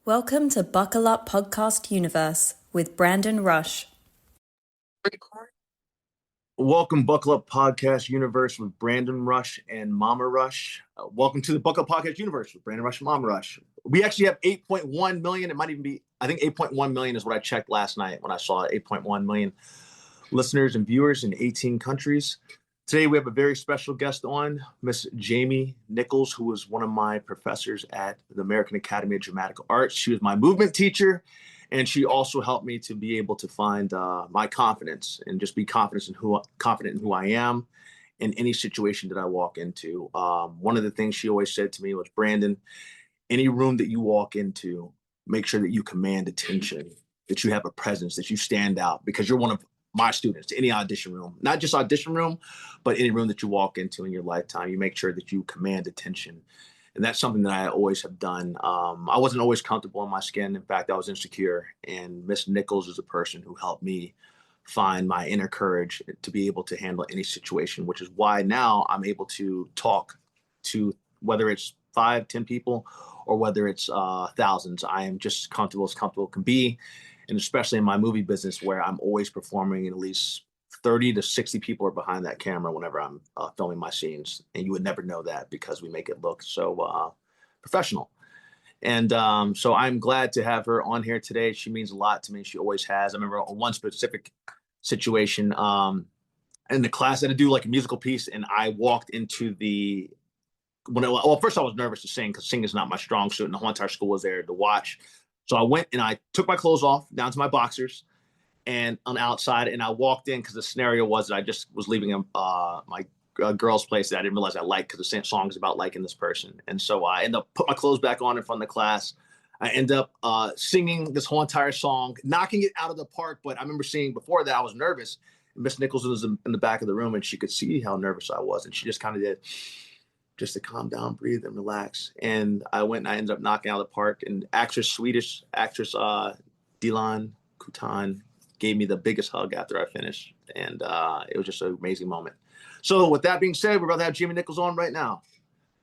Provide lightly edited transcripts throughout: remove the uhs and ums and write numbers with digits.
Welcome to Buckle Up Podcast Universe with Brandon Rush. Welcome, Buckle Up Podcast Universe with Brandon Rush and Mama Rush. Welcome to the Buckle Up Podcast Universe with Brandon Rush and Mama Rush. We actually have 8.1 million. It might even be, I think 8.1 million is what I checked last night when I saw 8.1 million listeners and viewers in 18 countries. Today, we have a very special guest on, Miss Jamie Nichols, who was one of my professors at the American Academy of Dramatic Arts. She was my movement teacher, and she also helped me to be able to find my confidence and just be confident in who I am in any situation that I walk into. One of the things she always said to me was, Brandon, any room that you walk into, make sure that you command attention, that you have a presence, that you stand out, because you're one of my students. Any audition room, not just audition room, but any room that you walk into in your lifetime, you make sure that you command attention. And that's something that I always have done. I wasn't always comfortable in my skin. In fact, I was insecure. And Miss Nichols is a person who helped me find my inner courage to be able to handle any situation, which is why now I'm able to talk to, whether it's 5, 10 people, or whether it's thousands. I am just as comfortable can be. And especially in my movie business, where I'm always performing, and at least 30 to 60 people are behind that camera whenever I'm filming my scenes. And you would never know that because we make it look so professional. And so I'm glad to have her on here today. She means a lot to me. She always has. I remember one specific situation in the class, I had to do like a musical piece, and I walked into first I was nervous to sing because singing is not my strong suit, and the whole entire school was there to watch. So I went and I took my clothes off down to my boxers and on the outside, and I walked in because the scenario was that I just was leaving my girl's place that I didn't realize I liked, because the song is about liking this person. And so I ended up putting my clothes back on in front of the class. I ended up singing this whole entire song, knocking it out of the park. But I remember seeing before that I was nervous. Miss Nichols was in the back of the room, and she could see how nervous I was. And she just kind of did, just to calm down, breathe, and relax. And I went and I ended up knocking out of the park. And Swedish actress Dilan Kutan gave me the biggest hug after I finished. And it was just an amazing moment. So with that being said, we're about to have Jamie Nichols on right now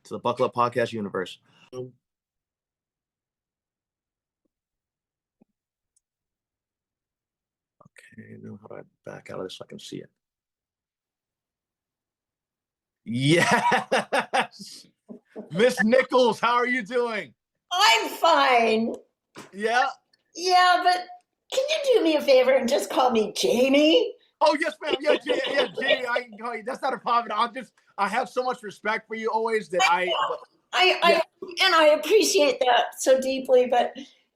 to the Buckle Up Podcast Universe. Okay, now how do I back out of this so I can see it? Yes! Miss Nichols, how are you doing? I'm fine. Yeah? Yeah, but can you do me a favor and just call me Jamie? Oh, yes, ma'am. Yeah, Jamie, I can call you. That's not a problem. I have so much respect for you always that I appreciate that so deeply, but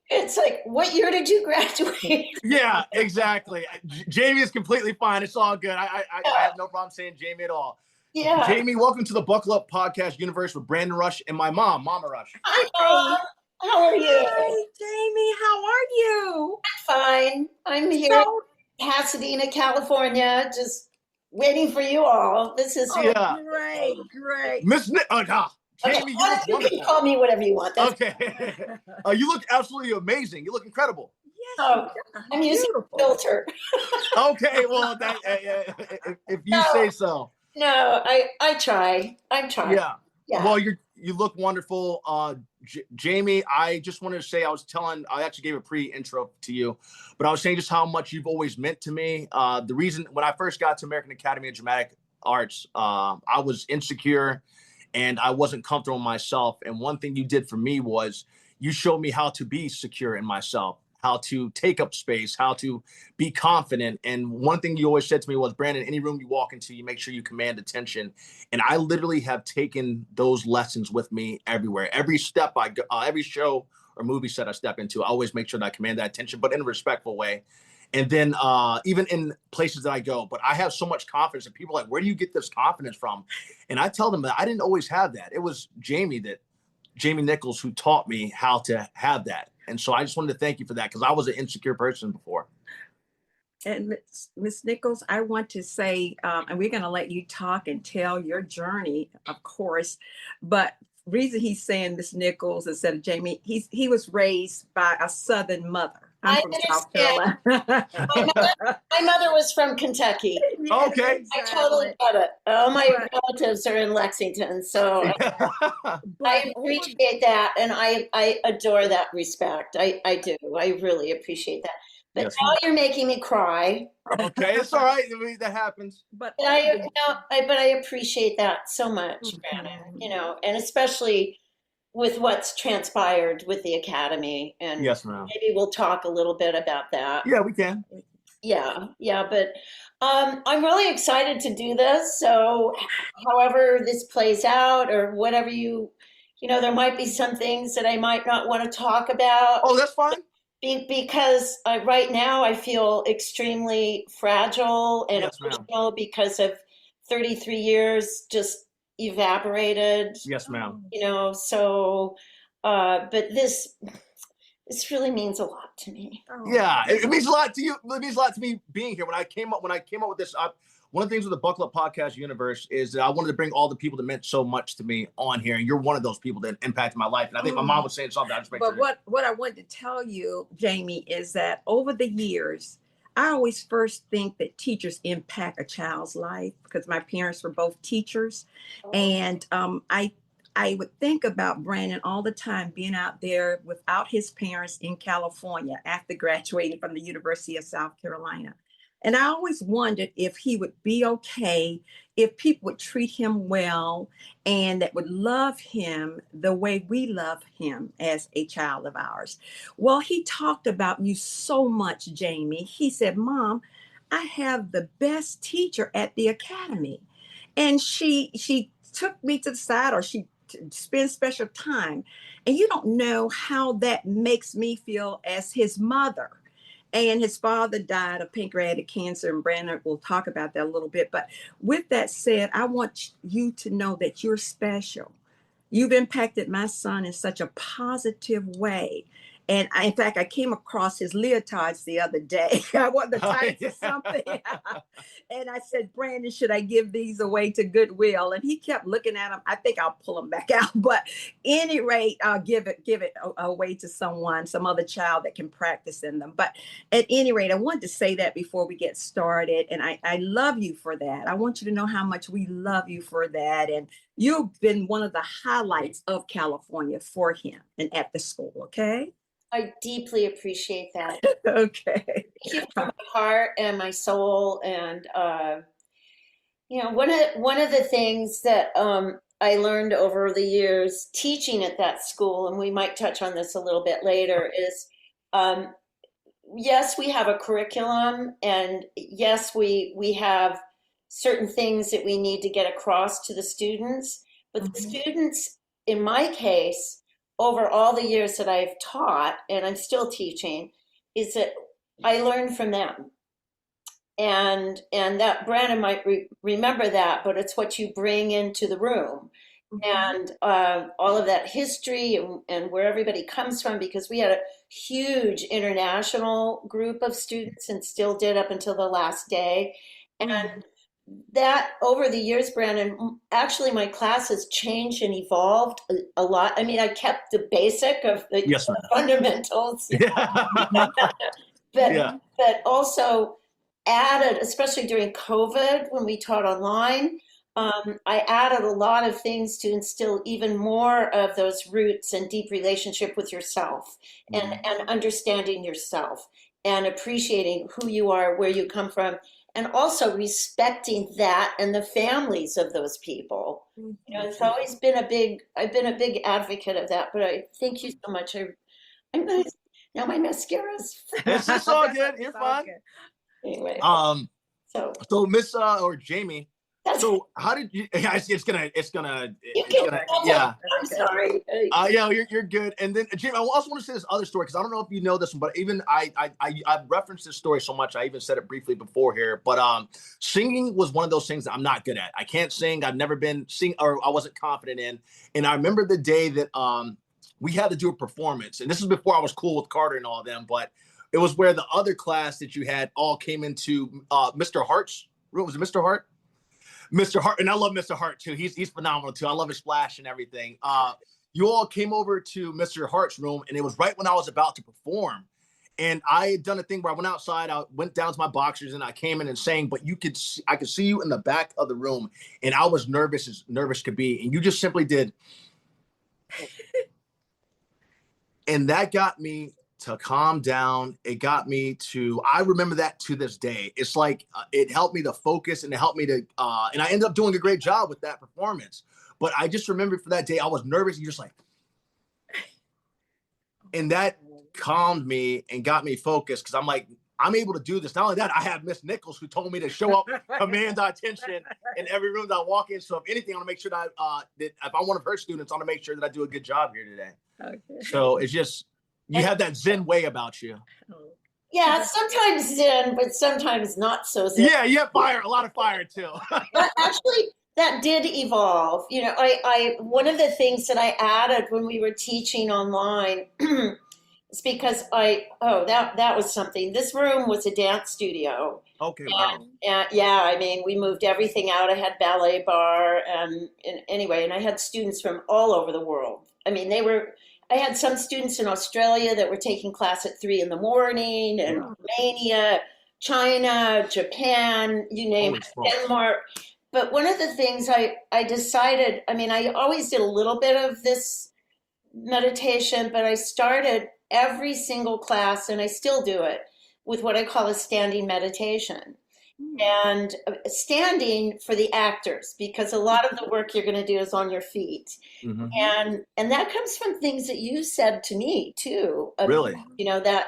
it's like, what year did you graduate? Yeah, exactly. Jamie is completely fine. It's all good. I have no problem saying Jamie at all. Yeah. Jamie, welcome to the Buckle Up Podcast Universe with Brandon Rush and my mom, Mama Rush. Hi, Mom. How are you? Hi, Jamie. How are you? I'm fine. I'm here in Pasadena, California, just waiting for you all. This is Great. Miss Jamie, you look you wonderful. can call me whatever you want. That's okay. You look absolutely amazing. You look incredible. Yes, I'm using a filter. Okay, well, if you say so. No, I try. I'm trying. Yeah. Well, you look wonderful. Jamie, I just wanted to say, I actually gave a pre-intro to you, but I was saying just how much you've always meant to me. The reason when I first got to American Academy of Dramatic Arts, I was insecure and I wasn't comfortable in myself. And one thing you did for me was you showed me how to be secure in myself, how to take up space, how to be confident. And one thing you always said to me was, Brandon, any room you walk into, you make sure you command attention. And I literally have taken those lessons with me everywhere. Every step I go, every show or movie set I step into, I always make sure that I command that attention, but in a respectful way. And then even in places that I go, but I have so much confidence, and people are like, where do you get this confidence from? And I tell them that I didn't always have that. It was Jamie Nichols who taught me how to have that. And so I just wanted to thank you for that, because I was an insecure person before. And Miss Nichols, I want to say, and we're going to let you talk and tell your journey, of course, but reason he's saying Miss Nichols instead of Jamie, he was raised by a Southern mother. I'm I from South understand. Carolina. My mother was from Kentucky. Yes, Okay. I totally exactly. get it. All my Right. relatives are in Lexington, so But I over appreciate that, and I adore that respect. I do. I really appreciate that. But Yes, now ma'am. you're making me cry. Okay, it's all right. I mean, that happens. but But over the but I appreciate that so much, Brandon. Mhm. You know, and especially with what's transpired with the academy, and Yes, ma'am. maybe we'll talk a little bit about that. Yeah, we can. Yeah, but I'm really excited to do this. So, however this plays out, or whatever you know, there might be some things that I might not want to talk about Oh, that's fine. because right now I feel extremely fragile and Yes, ma'am. emotional because of 33 years just evaporated. Yes, ma'am. You know, so but this really means a lot to me. Yeah, it means a lot to you. It means a lot to me being here. When I came up with this, one of the things with the Buckle Up Podcast universe is that I wanted to bring all the people that meant so much to me on here, and you're one of those people that impacted my life. And I think my mom was saying something. I just make But sure. what I wanted to tell you, Jamie, is that over the years, I always first think that teachers impact a child's life because my parents were both teachers, and I would think about Brandon all the time being out there without his parents in California after graduating from the University of South Carolina. And I always wondered if he would be okay, if people would treat him well, and that would love him the way we love him as a child of ours. Well, he talked about you so much, Jamie. He said, Mom, I have the best teacher at the academy. And she took me to the side, or she spends special time. And you don't know how that makes me feel as his mother. And his father died of pancreatic cancer, and Brandon will talk about that a little bit. But with that said, I want you to know that you're special. You've impacted my son in such a positive way. And in fact, I came across his leotards the other day. I want the tights or something. And I said, Brandon, should I give these away to Goodwill? And he kept looking at them. I think I'll pull them back out. But any rate, I'll give it away to someone, some other child that can practice in them. But at any rate, I wanted to say that before we get started. And I love you for that. I want you to know how much we love you for that. And you've been one of the highlights of California for him and at the school, okay? I deeply appreciate that. Okay. Thank you from my heart and my soul. And you know, one of the things that I learned over the years teaching at that school, and we might touch on this a little bit later, is yes, we have a curriculum, and yes, we have certain things that we need to get across to the students. But the students, in my case, over all the years that I've taught, and I'm still teaching, is that I learn from them. And that Brandon might remember that, but it's what you bring into the room. And all of that history and where everybody comes from, because we had a huge international group of students and still did up until the last day. And that over the years, Brandon, actually my class has changed and evolved a lot. I mean, I kept the basic of the Yes, ma'am. fundamentals, Yeah. but Yeah. but also added, especially during COVID when we taught online, I added a lot of things to instill even more of those roots and deep relationship with yourself, and understanding yourself and appreciating who you are, where you come from, and also respecting that and the families of those people. You know, it's always been I've been a big advocate of that, but I thank you so much. I'm gonna, now my mascara's It's all good. You're fine. anyway. So Miss or Jamie, That's, so how did you? It's gonna. you can, Yeah. I'm sorry. Yeah, you're good. And then Jamie, I also want to say this other story because I don't know if you know this one, but even I've referenced this story so much. I even said it briefly before here. But singing was one of those things that I'm not good at. I can't sing. I've never been or I wasn't confident in. And I remember the day that we had to do a performance, and this is before I was cool with Carter and all of them, but it was where the other class that you had all came into Mr. Hart's room. Was it Mr. Hart? Mr. Hart, and I love Mr. Hart too. He's phenomenal too. I love his splash and everything. You all came over to Mr. Hart's room, and it was right when I was about to perform. And I had done a thing where I went outside, I went down to my boxers and I came in and sang, but I could see you in the back of the room and I was nervous as nervous could be. And you just simply did. And that got me to calm down. It got me to, I remember that to this day. It's like, it helped me to focus and it helped me to, and I ended up doing a great job with that performance. But I just remember for that day, I was nervous. And you're just like, and that calmed me and got me focused because I'm like, I'm able to do this. Not only that, I have Miss Nichols who told me to show up, command attention in every room that I walk in. So if anything, I want to make sure that, that if I'm one of her students, I want to make sure that I do a good job here today. Okay. So it's just, you have that Zen way about you. Yeah, sometimes Zen, but sometimes not so Zen. Yeah, you have fire, a lot of fire too. Actually, that did evolve. You know, I one of the things that I added when we were teaching online is because that was something. This room was a dance studio. Okay, wow. And yeah, I mean, we moved everything out. I had ballet bar, and anyway, and I had students from all over the world. I mean, I had some students in Australia that were taking class at 3 a.m, and Romania, China, Japan, you name it, Denmark. But one of the things I decided, I mean, I always did a little bit of this meditation, but I started every single class, and I still do it, with what I call a standing meditation. And standing for the actors, because a lot of the work you're going to do is on your feet. Mm-hmm. And that comes from things that you said to me too. Really? You know, that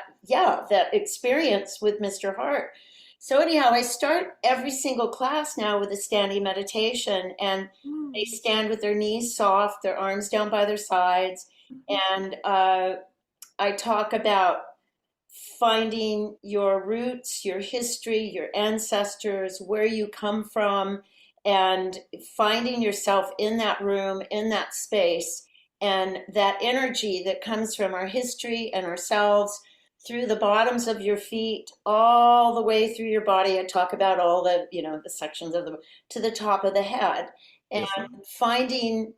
experience with Mr. Hart. So anyhow, I start every single class now with a standing meditation, and they stand with their knees soft, their arms down by their sides. And I talk about finding your roots, your history, your ancestors, where you come from, and finding yourself in that room, in that space, and that energy that comes from our history and ourselves through the bottoms of your feet, all the way through your body. I talk about all the, the sections of to the top of the head, and finding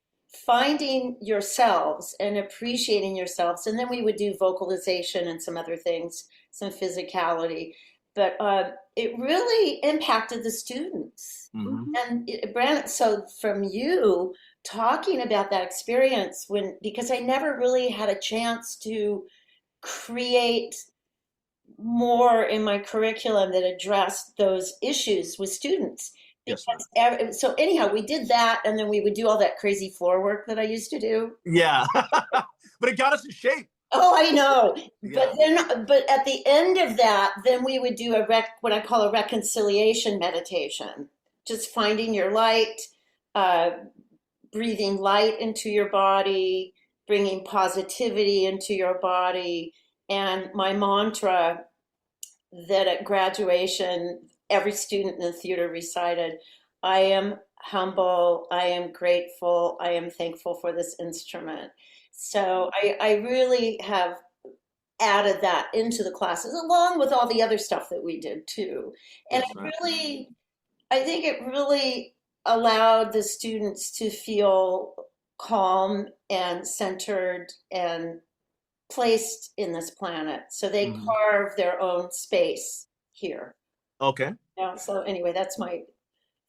yourselves and appreciating yourselves. And then we would do vocalization and some other things, some physicality. But it really impacted the students. Mm-hmm. And Brandon, so from you talking about that experience, because I never really had a chance to create more in my curriculum that addressed those issues with students. So anyhow, we did that, and then we would do all that crazy floor work that I used to do. Yeah, but it got us in shape. Oh, I know. Yeah. But at the end of that, then we would do what I call a reconciliation meditation. Just finding your light, breathing light into your body, bringing positivity into your body, and my mantra that at graduation, every student in the theater recited, I am humble, I am grateful, I am thankful for this instrument. So I really have added that into the classes, along with all the other stuff that we did too. And I think it really allowed the students to feel calm and centered and placed in this planet. So they carve their own space here. Okay. Yeah, so anyway, that's my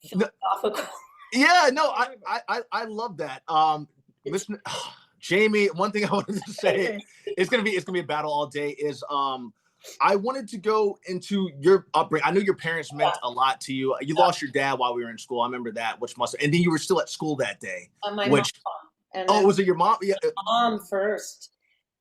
philosophical. Yeah, no, I love that. Listen, Jamie, one thing I wanted to say, it's gonna be a battle all day, is I wanted to go into your upbringing. I know your parents meant a lot to you. You lost your dad while we were in school. I remember that, and then you were still at school that day. My mom. And was it your mom? Yeah. Mom first.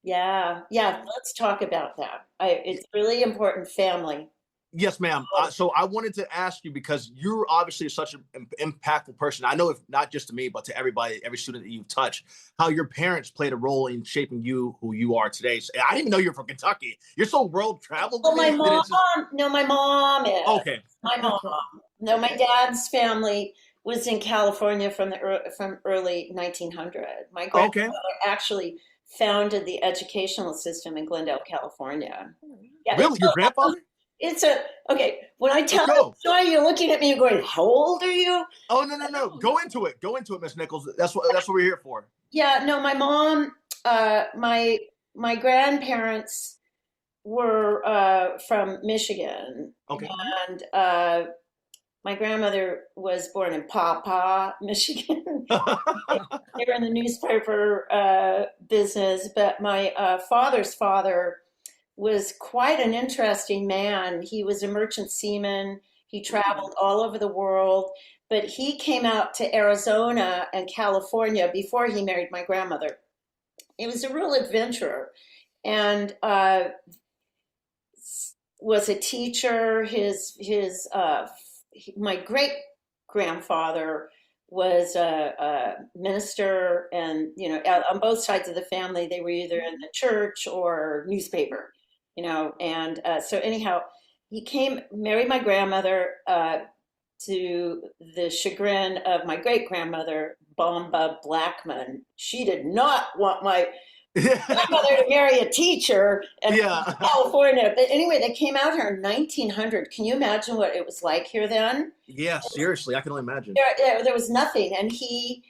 Yeah. Let's talk about that. It's really important. Family. Yes, ma'am. So I wanted to ask you, because you're obviously such an impactful person. I know, if not just to me, but to everybody, every student that you've touched, how your parents played a role in shaping you who you are today. So I didn't even know you're from Kentucky. You're so world traveled. Oh, my mom is. Okay. My mom. No, my dad's family was in California from early 1900. My grandfather actually founded the educational system in Glendale, California. Yeah, really? Your grandfather? When I tell you the story, you're looking at me and going, how old are you? Oh, no. Go into it, Miss Nichols. That's what we're here for. Yeah, no, my mom, my grandparents were from Michigan. Okay. And my grandmother was born in Pawpaw, Michigan. They were in the newspaper business, but my father's father was quite an interesting man. He was a merchant seaman. He traveled all over the world, but he came out to Arizona and California before he married my grandmother. He was a real adventurer and was a teacher. My great grandfather was a minister, and on both sides of the family, they were either in the church or newspaper, And so anyhow, he came, married my grandmother to the chagrin of my great grandmother, Bomba Blackman. She did not want my grandmother to marry a teacher in California. But anyway, they came out here in 1900. Can you imagine what it was like here then? Yeah, seriously, I can only imagine. There was nothing, and he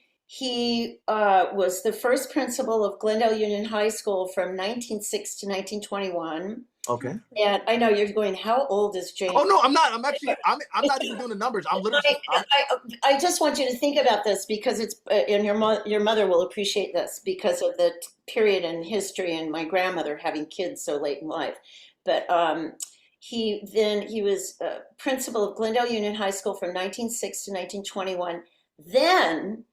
was the first principal of Glendale Union High School from 1906 to 1921. Okay. And I know you're going, how old is James? Oh no, I'm not. I'm not even doing the numbers. I'm literally. I just want you to think about this because it's, and your mother will appreciate this because of the period in history and my grandmother having kids so late in life. But he was principal of Glendale Union High School from 1906 to 1921. Then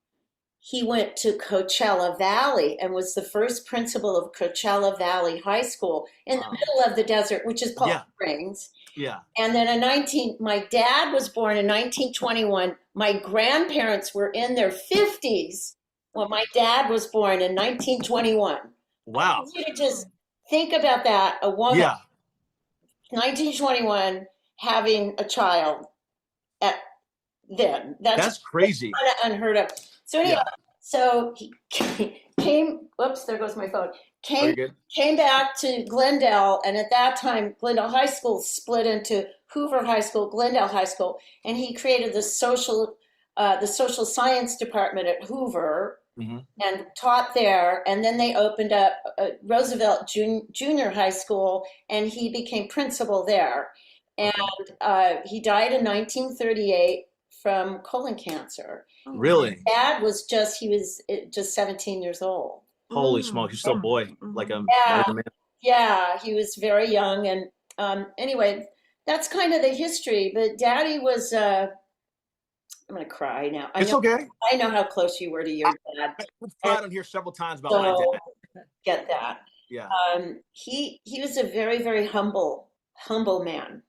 he went to Coachella Valley and was the first principal of Coachella Valley High School in the middle of the desert, which is Palm Springs. Yeah. And then my dad was born in 1921. My grandparents were in their 50s when my dad was born in 1921. Wow. I want you to just think about that. A woman, 1921, having a child at then. That's crazy. Kind of unheard of. So anyway, so he came, whoops, there goes my phone. Came back to Glendale, and at that time, Glendale High School split into Hoover High School, Glendale High School, and he created the social science department at Hoover and taught there. And then they opened up Roosevelt Junior High School, and he became principal there. And he died in 1938 from colon cancer. Really? His dad was just 17 years old. Holy smokes, he's still a boy, like a man. Yeah, he was very young. And anyway, that's kind of the history. But Daddy was, I'm going to cry now. It's okay. I know how close you were to your dad. I've cried on here several times about my dad. Get that. Yeah. He was a very, very humble man.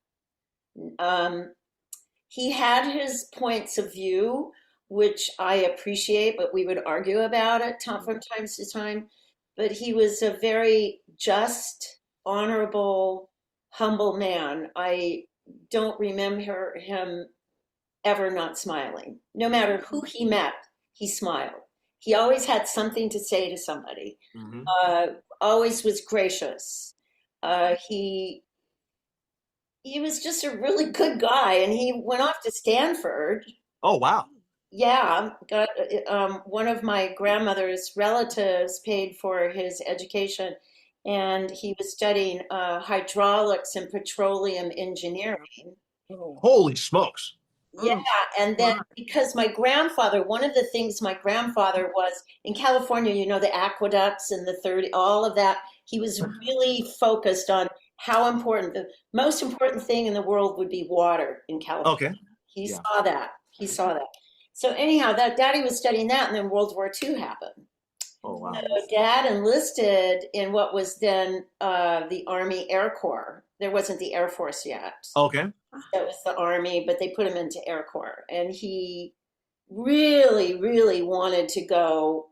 He had his points of view, which I appreciate, but we would argue about it from time to time. But he was a very just, honorable, humble man. I don't remember him ever not smiling. No matter who he met, he smiled. He always had something to say to somebody. Always was gracious. He was just a really good guy, and he went off to Stanford. Oh, wow. Yeah, got one of my grandmother's relatives paid for his education, and he was studying hydraulics and petroleum engineering. Holy smokes. Yeah, and then because my grandfather, one of the things my grandfather was in California, the aqueducts and all of that, he was really focused on how important, the most important thing in the world would be water in California. Okay. He saw that. So anyhow, that Daddy was studying that, and then World War II happened. Oh, wow. So Dad enlisted in what was then the Army Air Corps. There wasn't the Air Force yet. Okay. That was the Army, but they put him into Air Corps. And he really, really wanted to go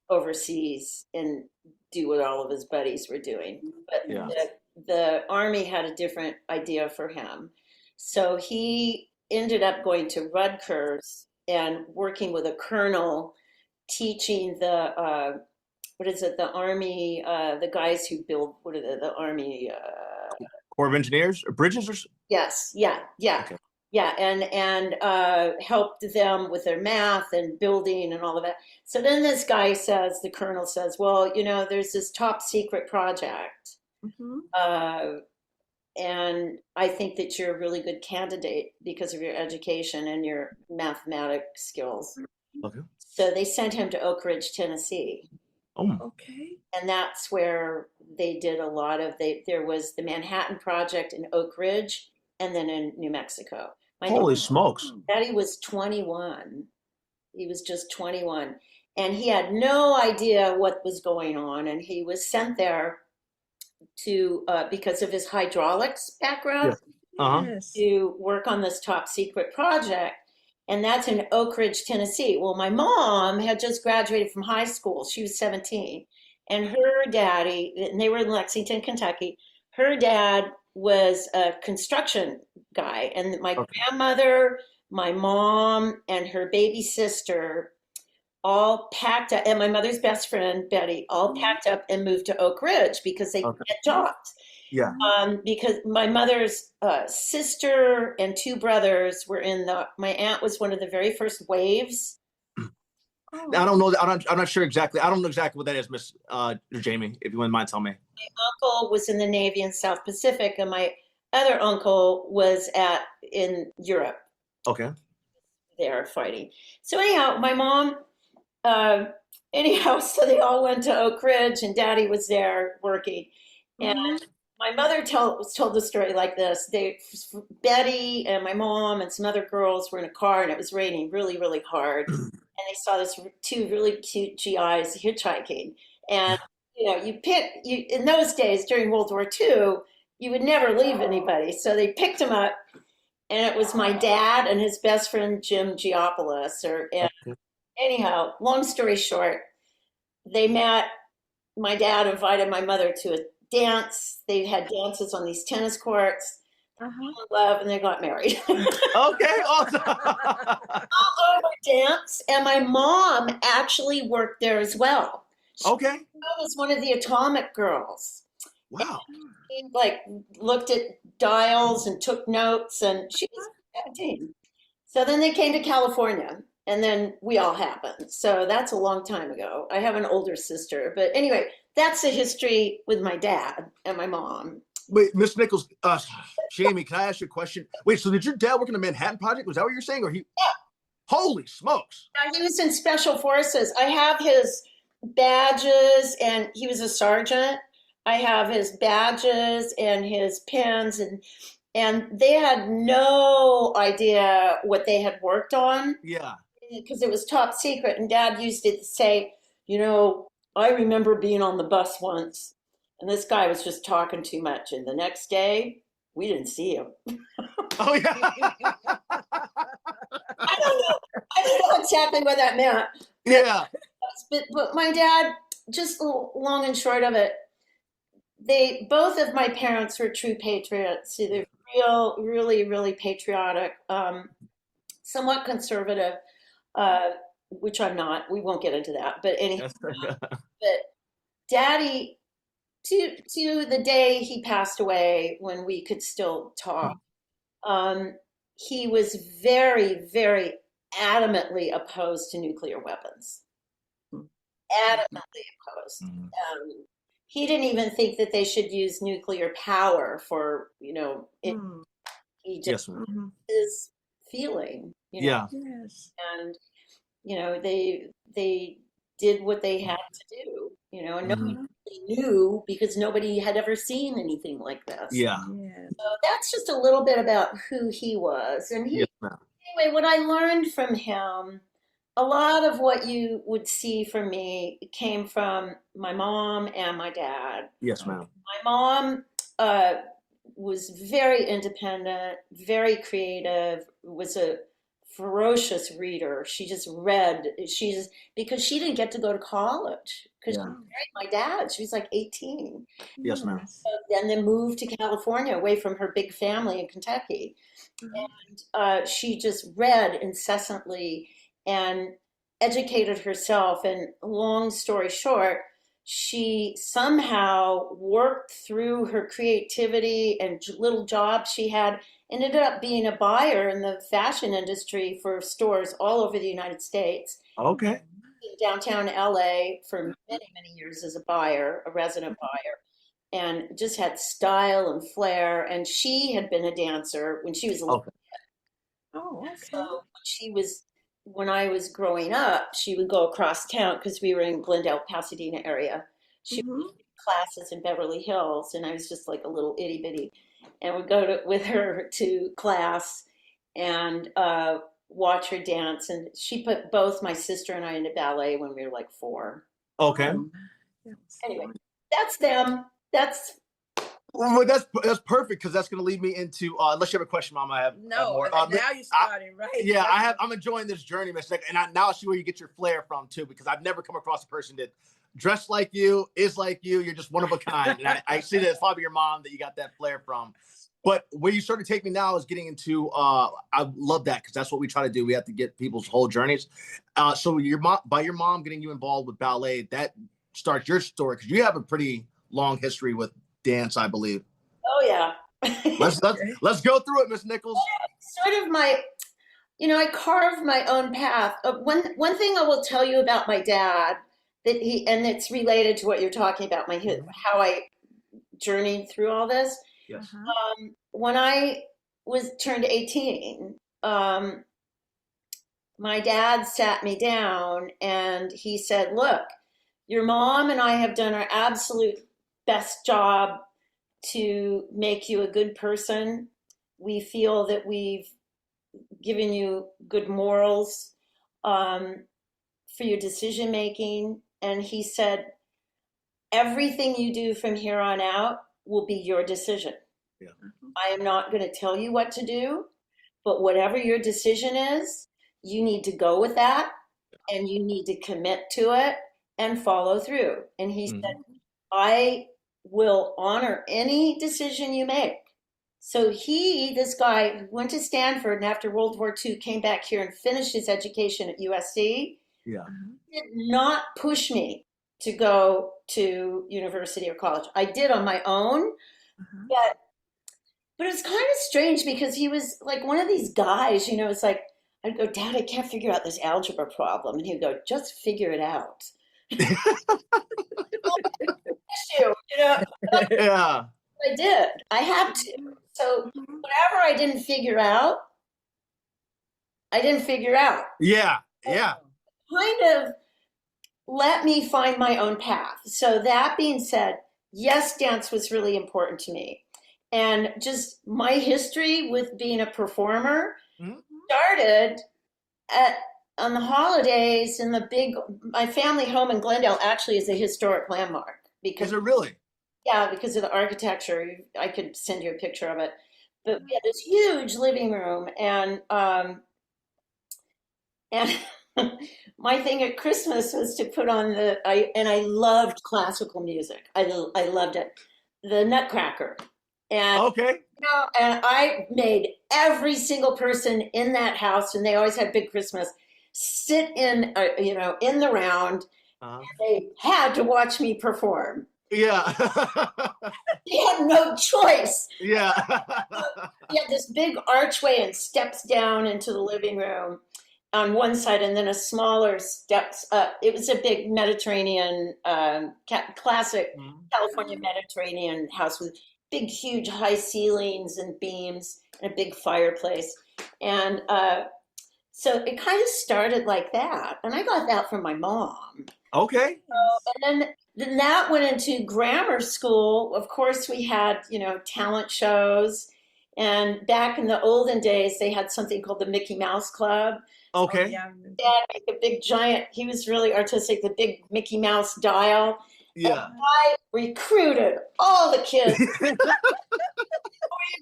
overseas and do what all of his buddies were doing. But the Army had a different idea for him. So he ended up going to Rutgers and working with a colonel, teaching the Army, the guys who build, the Army? Corps of Engineers or bridges or? Yes, yeah. Okay. Yeah, and helped them with their math and building and all of that. So then this guy says, the colonel says, well, there's this top secret project And I think that you're a really good candidate because of your education and your mathematic skills. Okay. So they sent him to Oak Ridge, Tennessee. Oh, Okay. And that's where they did a lot of there was the Manhattan Project in Oak Ridge and then in New Mexico. My holy smokes. daddy was 21. He was just 21. And he had no idea what was going on. And he was sent there to, because of his hydraulics background, Yes. Uh-huh. Yes. to work on this top secret project. And that's in Oak Ridge, Tennessee. Well, my mom had just graduated from high school. She was 17. And her daddy, and they were in Lexington, Kentucky, her dad was a construction guy. And my Okay. grandmother, my mom, and her baby sister all packed up, and my mother's best friend, Betty, all packed up and moved to Oak Ridge because they Okay. get jobs. Yeah. Because my mother's sister and two brothers were my aunt was one of the very first waves. Oh. I don't know. I'm not sure exactly. I don't know exactly what that is, Miss Jamie. If you wouldn't mind telling me. My uncle was in the Navy in South Pacific, and my other uncle was in Europe. Okay. There fighting. So anyhow, my mom, so they all went to Oak Ridge, and Daddy was there working, and my mother was told the story like this. Betty and my mom and some other girls were in a car, and it was raining really, really hard. And they saw this two really cute GIs hitchhiking. And in those days during World War II, you would never leave anybody. So they picked them up, and it was my dad and his best friend Jim Geopoulos. Anyhow, long story short, they met. My dad invited my mother to a dance. They had dances on these tennis courts. They fell in love, and they got married. Okay, awesome. All over dance, and my mom actually worked there as well. She was one of the Atomic Girls. Wow. She looked at dials and took notes, and she was 17. So then they came to California. And then we all happened. So that's a long time ago. I have an older sister. But anyway, that's the history with my dad and my mom. Wait, Miss Nichols, Jamie, can I ask you a question? Wait, so did your dad work in the Manhattan Project? Was that what you're saying? Or he? Yeah. Holy smokes. He was in Special Forces. I have his badges, and he was a sergeant. I have his badges and his pins, and they had no idea what they had worked on. Yeah. Because it was top secret, and Dad used it to say, I remember being on the bus once, and this guy was just talking too much, and the next day we didn't see him. Oh yeah. I don't know exactly what that meant. Yeah. But my dad, just long and short of it, both of my parents were true patriots. So they're really, really patriotic, somewhat conservative. Which I'm not. We won't get into that. But anyhow, but Daddy, to the day he passed away, when we could still talk, he was very, very adamantly opposed to nuclear weapons. Adamantly opposed. He didn't even think that they should use nuclear power for, he just his feeling. Yeah. Yes. And they did what they had to do, and nobody really knew because nobody had ever seen anything like this. Yeah. So that's just a little bit about who he was. And anyway, what I learned from him, a lot of what you would see from me came from my mom and my dad. Yes, ma'am. My mom was very independent, very creative, was a ferocious reader. She just read. Because she didn't get to go to college because she married my dad. She was like 18. Yes, ma'am. And then moved to California away from her big family in Kentucky. And she just read incessantly and educated herself. And long story short, she somehow worked through her creativity and little jobs she had, ended up being a buyer in the fashion industry for stores all over the United States. Okay. In downtown LA for many, many years as a buyer, a resident buyer. and just had style and flair. And she had been a dancer when she was a little. Okay. Oh, So okay. when I was growing up, she would go across town because we were in Glendale, Pasadena area. She would Hmm. do classes in Beverly Hills, and I was just like a little itty bitty, and would go with her to class and watch her dance. And she put both my sister and I into ballet when we were like 4. Okay. Oh, that's Anyway, wonderful. that's them. That's Well, that's perfect because that's going to lead me into unless you have a question, Mom. I have No, more. now you're starting, right? Yeah, That's I'm enjoying this journey, Miss Nick, and now I see where you get your flair from too, because I've never come across a person that dressed like you, is like you. You're just one of a kind, and I see that it's probably your mom that you got that flair from. But where you sort of take me now is getting into. I love that because that's what we try to do. We have to get people's whole journeys. So your mom getting you involved with ballet, that starts your story because you have a pretty long history with dance, I believe. oh yeah. Let's go through it, Miss Nichols. Sort of my, I carved my own path. One thing I will tell you about my dad and it's related to what you're talking about, how I journeyed through all this. Yes. When I was turned 18, my dad sat me down and he said, "Look, your mom and I have done our absolute best job to make you a good person. We feel that we've given you good morals for your decision making." And he said, "Everything you do from here on out will be your decision. Yeah. I am not going to tell you what to do, but whatever your decision is, you need to go with that and you need to commit to it and follow through." And he said, "I will honor any decision you make." So this guy went to Stanford and after World War II came back here and finished his education at USC. Yeah. Did not push me to go to university or college. I did on my own, but it was kind of strange because he was like one of these guys, it's like, I'd go, "Dad, I can't figure out this algebra problem." And he'd go, "Just figure it out." Yeah. I did. I had to. So whatever I didn't figure out, I didn't figure out. Yeah. Yeah. Kind of let me find my own path. So that being said, yes, dance was really important to me. And just my history with being a performer started on the holidays in my family home in Glendale actually is a historic landmark. Is it really? Yeah, because of the architecture. I could send you a picture of it. But we had this huge living room and my thing at Christmas was to put on I loved classical music. I loved it. The Nutcracker. And okay. And I made every single person in that house, and they always had big Christmas, sit in in the round. And they had to watch me perform. Yeah. They had no choice. Yeah. We had this big archway and steps down into the living room on one side, and then a smaller steps up. It was a big Mediterranean, classic California Mediterranean house with big, huge high ceilings and beams and a big fireplace. And so it kind of started like that. And I got that from my mom. Okay. And then that went into grammar school. Of course, we had, talent shows. And back in the olden days, they had something called the Mickey Mouse Club. Okay. So Dad made a big giant, he was really artistic, the big Mickey Mouse dial. Yeah. And I recruited all the kids.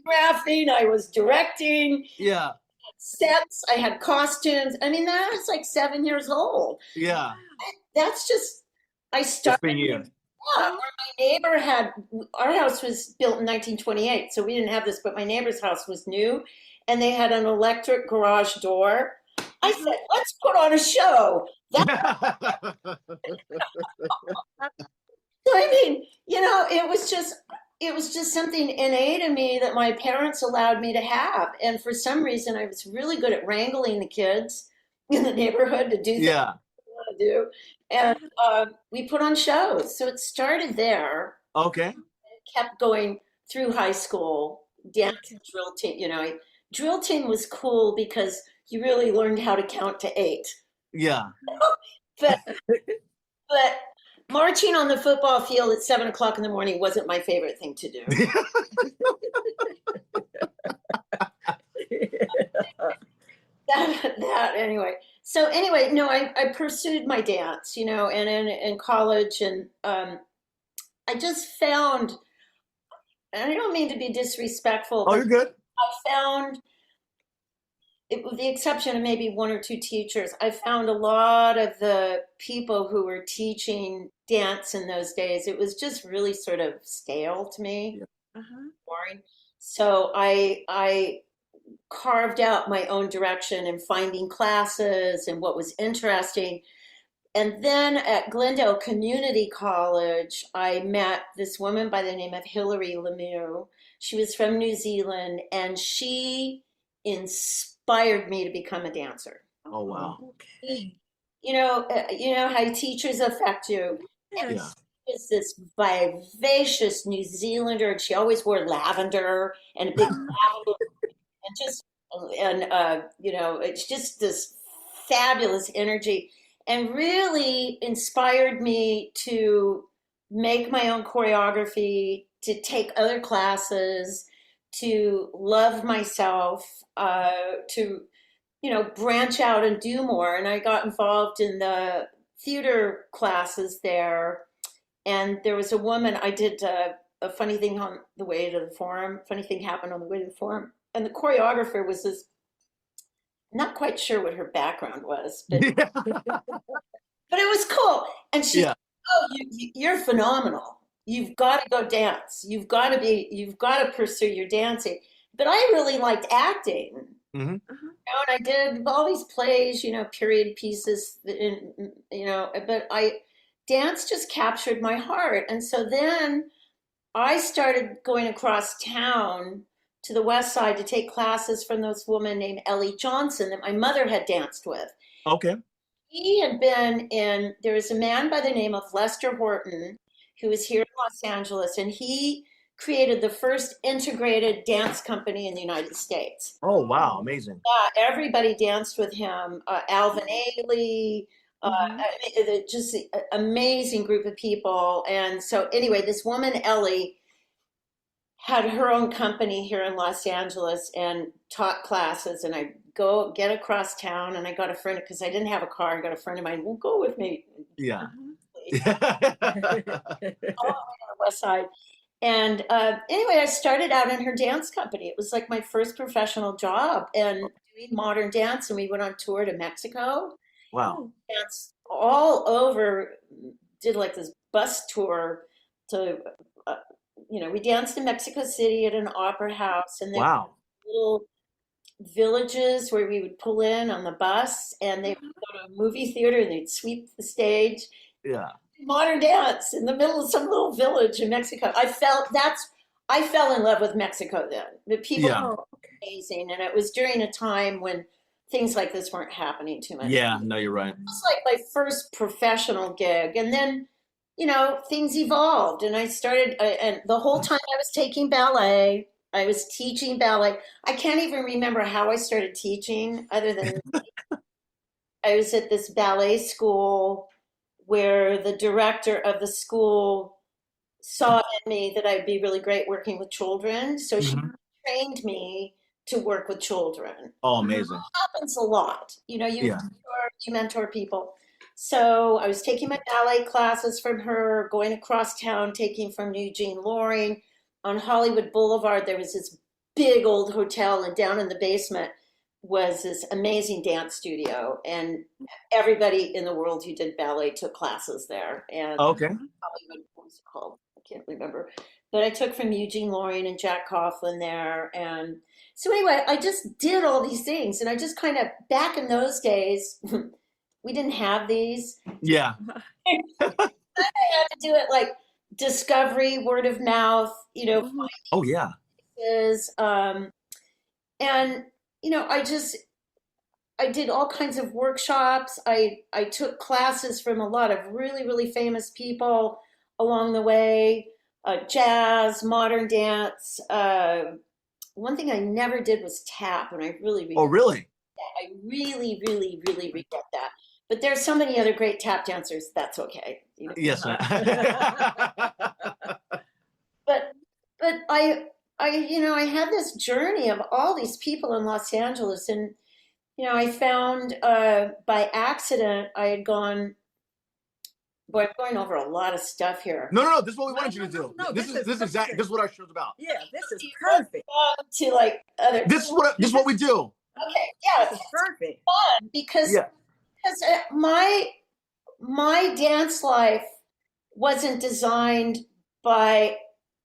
Choreographing, I was directing. Yeah. Sets, I had costumes. I mean, that was like 7 years old. Yeah. That's just, I started. It's been you. Yeah, my neighbor our house was built in 1928, so we didn't have this, but my neighbor's house was new, and they had an electric garage door. I said, "Let's put on a show." So, I mean, it was just something innate in me that my parents allowed me to have. And for some reason, I was really good at wrangling the kids in the neighborhood to do things I want to do. And we put on shows. So it started there. Okay. It kept going through high school, dance and drill team. Drill team was cool because you really learned how to count to 8. Yeah. But but marching on the football field at 7 o'clock in the morning wasn't my favorite thing to do. that anyway. So anyway, no, I pursued my dance, and in college, and I just found, and I don't mean to be disrespectful, Oh, but you're good. I found, with the exception of maybe 1 or 2 teachers, I found a lot of the people who were teaching dance in those days, it was just really sort of stale to me, boring. So I carved out my own direction and finding classes and what was interesting. And then at Glendale Community College, I met this woman by the name of Hilary Lemieux. She was from New Zealand, and she inspired me to become a dancer. Oh, wow. Okay. You know how teachers affect you. And Yeah. she was this vivacious New Zealander, and she always wore lavender and a big lavender, and it's just this fabulous energy, and really inspired me to make my own choreography, to take other classes, to love myself, to branch out and do more. And I got involved in the theater classes there. And there was a woman, I did a funny thing on the way to the forum. Funny thing happened on the way to the forum. And the choreographer was this, not quite sure what her background was, but Yeah. but it was cool. And she Yeah. said, "Oh, you're phenomenal. You've got to go dance. You've got to pursue your dancing." But I really liked acting. hmm And I did all these plays, period pieces, but dance just captured my heart. And so then I started going across town to the west side to take classes from this woman named Ellie Johnson that my mother had danced with. Okay. He had been there was a man by the name of Lester Horton who was here in Los Angeles, and he created the first integrated dance company in the United States. Oh, wow. Amazing. Everybody danced with him. Alvin Ailey, just an amazing group of people. And so, anyway, this woman, Ellie, had her own company here in Los Angeles and taught classes. And I go get across town, and I got a friend, because I didn't have a car. I got a friend of mine, will go with me. Yeah. All the way on the west side. And anyway, I started out in her dance company. It was like my first professional job, and doing modern dance. And we went on tour to Mexico, Wow. danced all over, did like this bus tour to, we danced in Mexico City at an opera house. And there were Wow. little villages where we would pull in on the bus, and they would go to a movie theater and they'd sweep the stage. Yeah. Modern dance in the middle of some little village in Mexico. I fell in love with Mexico then. The people Yeah. were amazing, and it was during a time when things like this weren't happening too much. Yeah. No, you're right. It was like my first professional gig, and then things evolved, and I started. And the whole time I was taking ballet, I was teaching ballet. I can't even remember how I started teaching, other than I was at this ballet school where the director of the school saw in me that I'd be really great working with children. So she Mhm. trained me to work with children. Oh, amazing. It happens a lot. You Yeah. mentor people. So I was taking my ballet classes from her, going across town, taking from Eugene Loring. On Hollywood Boulevard, there was this big old hotel, and down in the basement was this amazing dance studio, and everybody in the world who did ballet took classes there. And Okay. Hollywood, what was it called? I can't remember. But I took from Eugene Loring and Jack Coughlin there. And so anyway, I just did all these things. And I just kind of, back in those days, we didn't have these. Yeah. I had to do it like discovery, word of mouth, Oh, yeah. is, and I did all kinds of workshops. I took classes from a lot of really, really famous people along the way. jazz, modern dance. One thing I never did was tap, and I really regret Oh, really? that. I really, really, really regret that. But there's so many other great tap dancers. That's okay. You know? Yes, ma'am. But I had this journey of all these people in Los Angeles, and I found by accident I had gone. Boy, I'm going over a lot of stuff here. No. This is what we wanted you to do. No, this is exactly this is what our show's about. Yeah, this is perfect. To like other. This is what we do. Okay, yeah, This is perfect. fun because my dance life wasn't designed by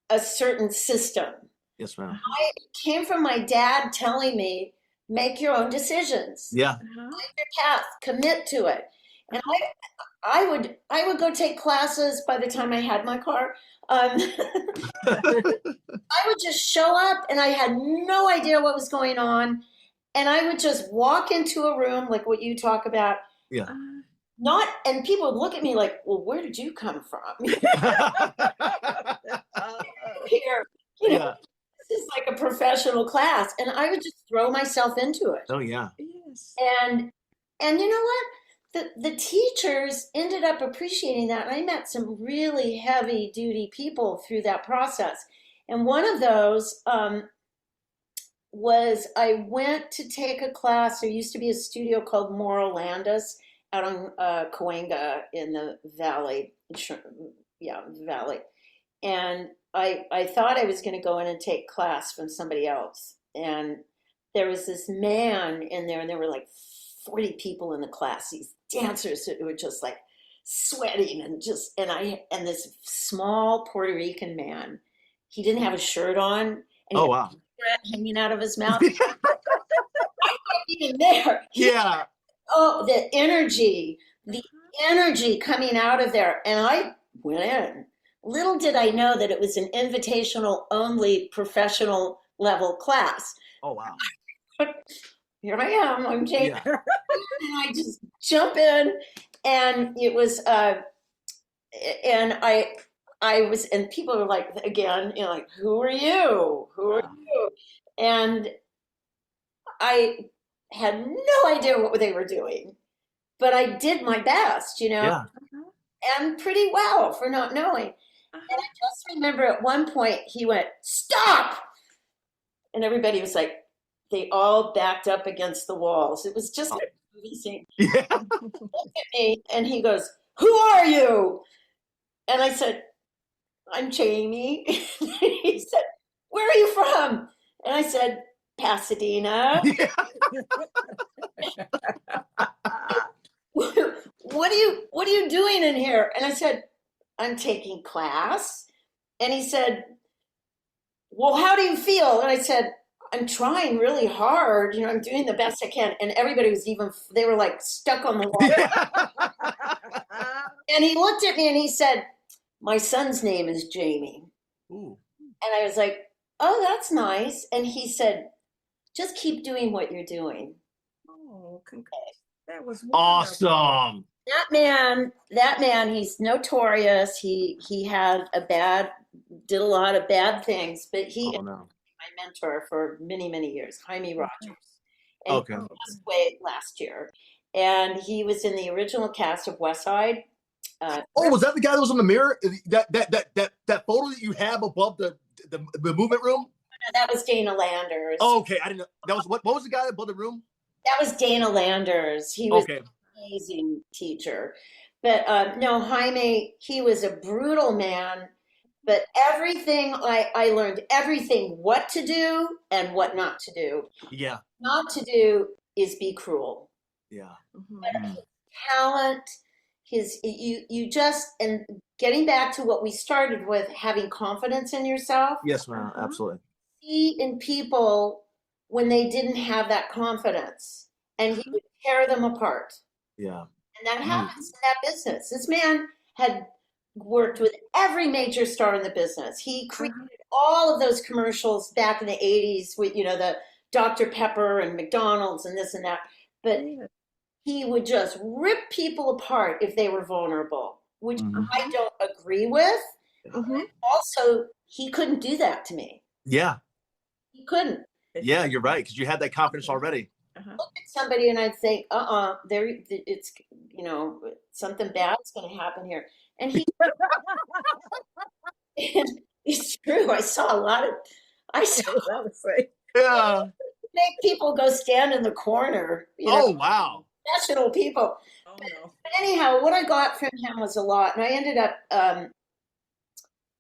a certain system. Yes, ma'am. I came from my dad telling me, make your own decisions. Yeah. Find your path, commit to it. And I would go take classes by the time I had my car. I would just show up and I had no idea what was going on. And I would just walk into a room like what you talk about. Yeah. And people would look at me like, well, where did you come from? Here, Yeah. this is like a professional class. And I would just throw myself into it. Oh, yeah. Yes. And you know what? The teachers ended up appreciating that. And I met some really heavy duty people through that process. And one of those was I went to take a class. There used to be a studio called Moral Landis out on Cahuenga in the valley. Valley. And I thought I was going to go in and take class from somebody else. And there was this man in there, and there were like 40 people in the class, these dancers who were just like sweating and this small Puerto Rican man, he didn't have a shirt on, and he had a cigarette hanging out of his mouth. I wasn't even there. Yeah. Oh, the energy coming out of there. And I went in. Little did I know that it was an invitational only professional level class. Oh, wow. Here I am, I'm Jane. Yeah. And I just jump in, and it was, and I was, and people were like, again, like, who are you? Who are you? And I had no idea what they were doing, but I did my best, Yeah. and pretty well for not knowing. And I just remember at one point he went, stop! And everybody was like, they all backed up against the walls. It was just like a movie scene. Yeah. He looked at me and he goes, who are you? And I said, I'm Jamie. He said, where are you from? And I said, Pasadena. Yeah. What are you doing in here? And I said, I'm taking class. And he said, well, how do you feel? And I said, I'm trying really hard. I'm doing the best I can. And everybody was they were like stuck on the wall. And he looked at me and he said, my son's name is Jamie. Ooh. And I was like, oh, that's nice. And he said, just keep doing what you're doing. Oh, that was wonderful. Awesome. That man, he's notorious. He did a lot of bad things, but he Oh, no. my mentor for many, many years, Jaime Rogers. And Okay. he passed away last year. And he was in the original cast of West Side. Was that the guy that was on the mirror? That photo that you have above the movement room? That was Dana Landers. Oh, okay. I didn't know. That was what was the guy above the room? That was Dana Landers. He was Okay. an amazing teacher. But no, Jaime, he was a brutal man. But everything, I learned everything, what to do and what not to do. Yeah. Not to do is be cruel. Yeah. But his talent, and getting back to what we started with, having confidence in yourself. Yes, ma'am. Absolutely. See in people when they didn't have that confidence, and he would tear them apart. Yeah. And that happens in that business. This man had worked with every major star in the business. He created all of those commercials back in the 80s with, the Dr. Pepper and McDonald's and this and that. But he would just rip people apart if they were vulnerable, which I don't agree with. Mhm. Also, he couldn't do that to me. Yeah. He couldn't. Yeah, you're right. Because you had that confidence already. Look at somebody and I'd think, there, it's, something bad's going to happen here. And it's true. I saw I would say. Yeah. make people go stand in the corner, Oh, wow. professional people. Oh no. But anyhow, what I got from him was a lot. And I ended up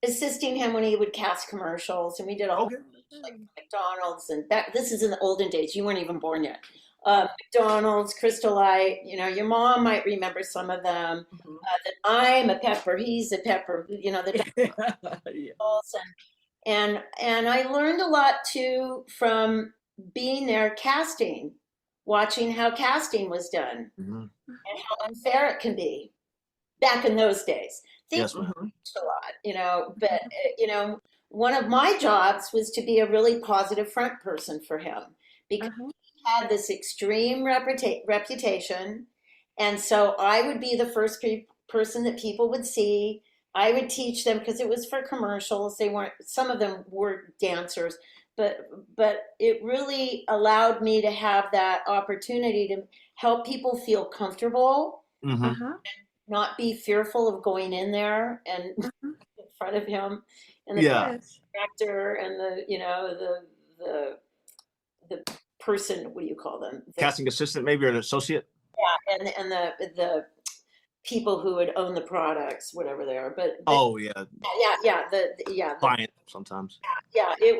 assisting him when he would cast commercials. And we did a whole Okay. like McDonald's and this is in the olden days. You weren't even born yet. McDonald's, Crystal Light, your mom might remember some of them. That I'm a pepper, he's a pepper, the McDonald's and I learned a lot too from being there casting, watching how casting was done Mhm. and how unfair it can be back in those days. Things Yes, ma'am. changed a lot, but one of my jobs was to be a really positive front person for him because he had this extreme reputation. And so I would be the first person that people would see. I would teach them because it was for commercials. Some of them were dancers, but it really allowed me to have that opportunity to help people feel comfortable, Mhm. not be fearful of going in there and in front of him and the Yeah. director and the person, what do you call them? Casting assistant, maybe, or an associate. And the people who would own the products, whatever they are. But Oh, yeah. the Client sometimes. it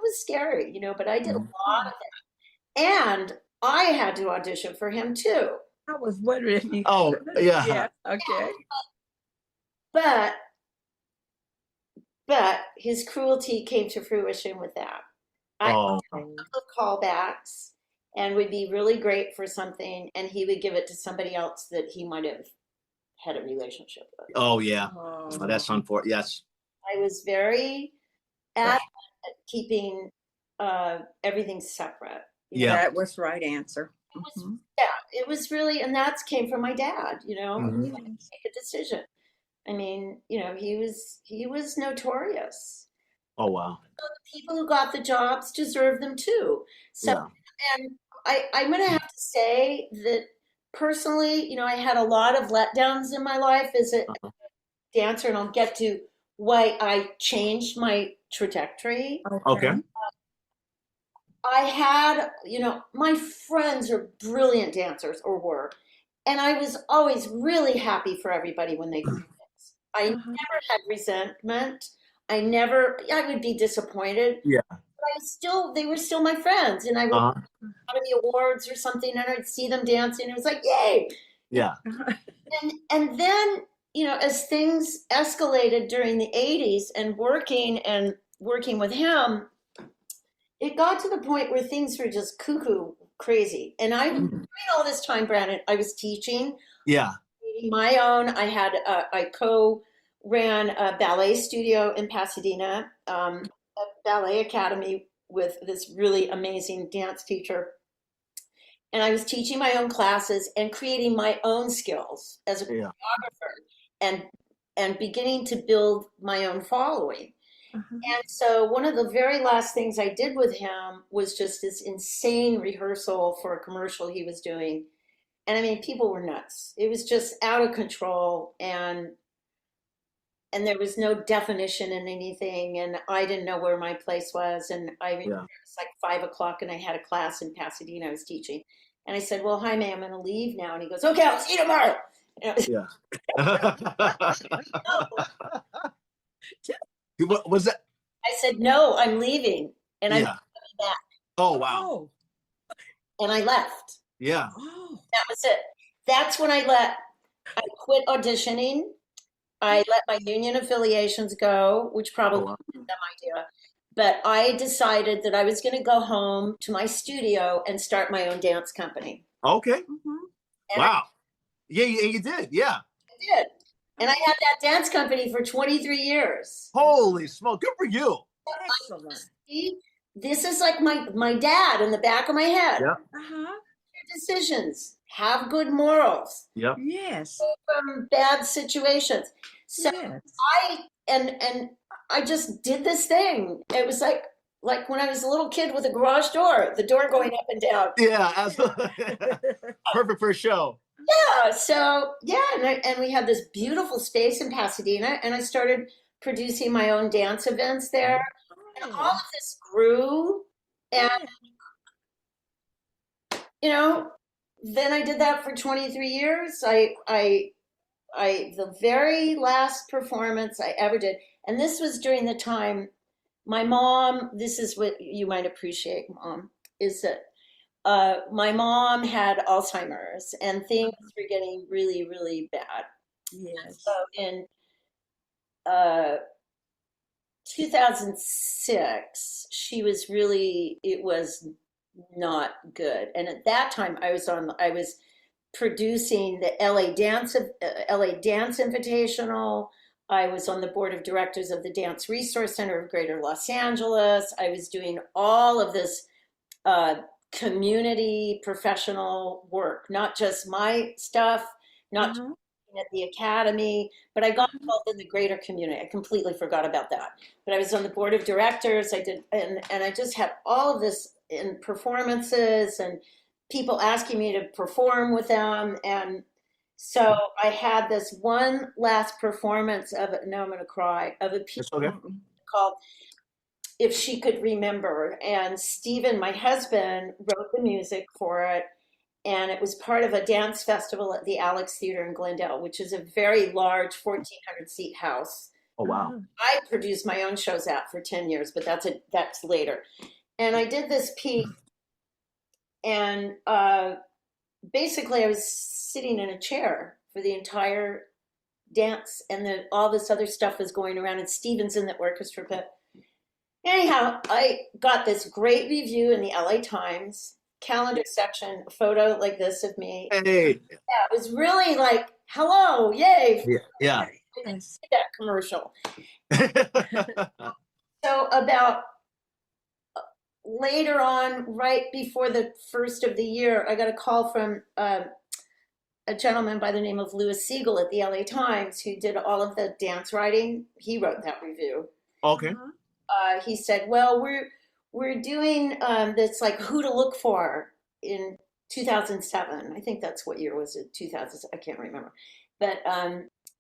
was scary, but I did a Mhm. lot of that, and I had to audition for him too. I was wondering if you. Oh, yeah. Yeah. Okay. But his cruelty came to fruition with that. I Oh, of callbacks and would be really great for something, and he would give it to somebody else that he might have had a relationship with. oh, yeah. Oh. Oh, that's unfortunate. Yes. I was very adamant at keeping everything separate. Yeah. That was right answer. It was really, and that came from my dad. Mhm. He had to make a decision. I mean, he was notorious. Oh, wow. So the people who got the jobs deserve them too. So, Yeah. and I'm going to have to say that personally, I had a lot of letdowns in my life as a dancer, and I'll get to why I changed my trajectory. Okay. I had, my friends are brilliant dancers or were, and I was always really happy for everybody when they did things. I never had resentment. I would be disappointed. Yeah. But they were still my friends, and I would Academy Awards or something, and I'd see them dancing. It was like, yay! Yeah. And then, as things escalated during the '80s and working with him, it got to the point where things were just cuckoo crazy. And during all this time, Brandon, I was teaching. Yeah. My own. I co-ran a ballet studio in Pasadena, a ballet academy with this really amazing dance teacher. And I was teaching my own classes and creating my own skills as a choreographer and beginning to build my own following. And so one of the very last things I did with him was just this insane rehearsal for a commercial he was doing. And I mean, people were nuts. It was just out of control, and there was no definition in anything, and I didn't know where my place was. And I remember it was like 5:00 and I had a class in Pasadena I was teaching. And I said, well, hi, man, I'm going to leave now. And he goes, okay, I'll see you tomorrow. Yeah. What was that? I said, no, I'm leaving. And I'm coming back. Oh, wow. And I left. Yeah. That was it. That's when I I quit auditioning. I let my union affiliations go, which probably wasn't a dumb idea. But I decided that I was going to go home to my studio and start my own dance company. Okay. Wow. Yeah, and you did. Yeah. I did. And I had that dance company for 23 years. Holy smoke. Good for you. Excellent. See, this is like my dad in the back of my head. Yeah. decisions, have good morals, Yep. Yes. from bad situations. So Yes. I just did this thing. It was like when I was a little kid with a garage door, the door going up and down. Yeah, absolutely. Perfect for a show. Yeah. So yeah, and we had this beautiful space in Pasadena, and I started producing my own dance events there. And all of this grew, and then I did that for 23 years. The very last performance I ever did, and this was during the time my mom, this is what you might appreciate, Mom, is that my mom had Alzheimer's and things were getting really, really bad. Yes. So in uh, 2006, it was not good. And at that time, I was producing the LA Dance Invitational. I was on the board of directors of the Dance Resource Center of Greater Los Angeles. I was doing all of this community professional work, not just my stuff, not just at the academy, but I got involved in the greater community. I completely forgot about that. But I was on the board of directors. I did, and I just had all of this in performances and people asking me to perform with them. And so I had this one last performance of it. Now I'm going to cry, of a piece called If She Could Remember. And Stephen, my husband, wrote the music for it. And it was part of a dance festival at the Alex Theater in Glendale, which is a very large 1,400 seat house. Oh, wow. I produced my own shows at for 10 years, but that's later. And I did this piece, and basically I was sitting in a chair for the entire dance, and then all this other stuff was going around, and Steven's in the orchestra pit. Anyhow, I got this great review in the LA Times, calendar section, a photo like this of me. Hey. Yeah, it was really like, hello, yay. Yeah. That commercial. So about later on, right before the first of the year, I got a call from a gentleman by the name of Louis Siegel at the LA Times, who did all of the dance writing. He wrote that review. Okay. He said, well, we're doing this, like, who to look for in 2007. I think that's what year was it? 2000. I can't remember. But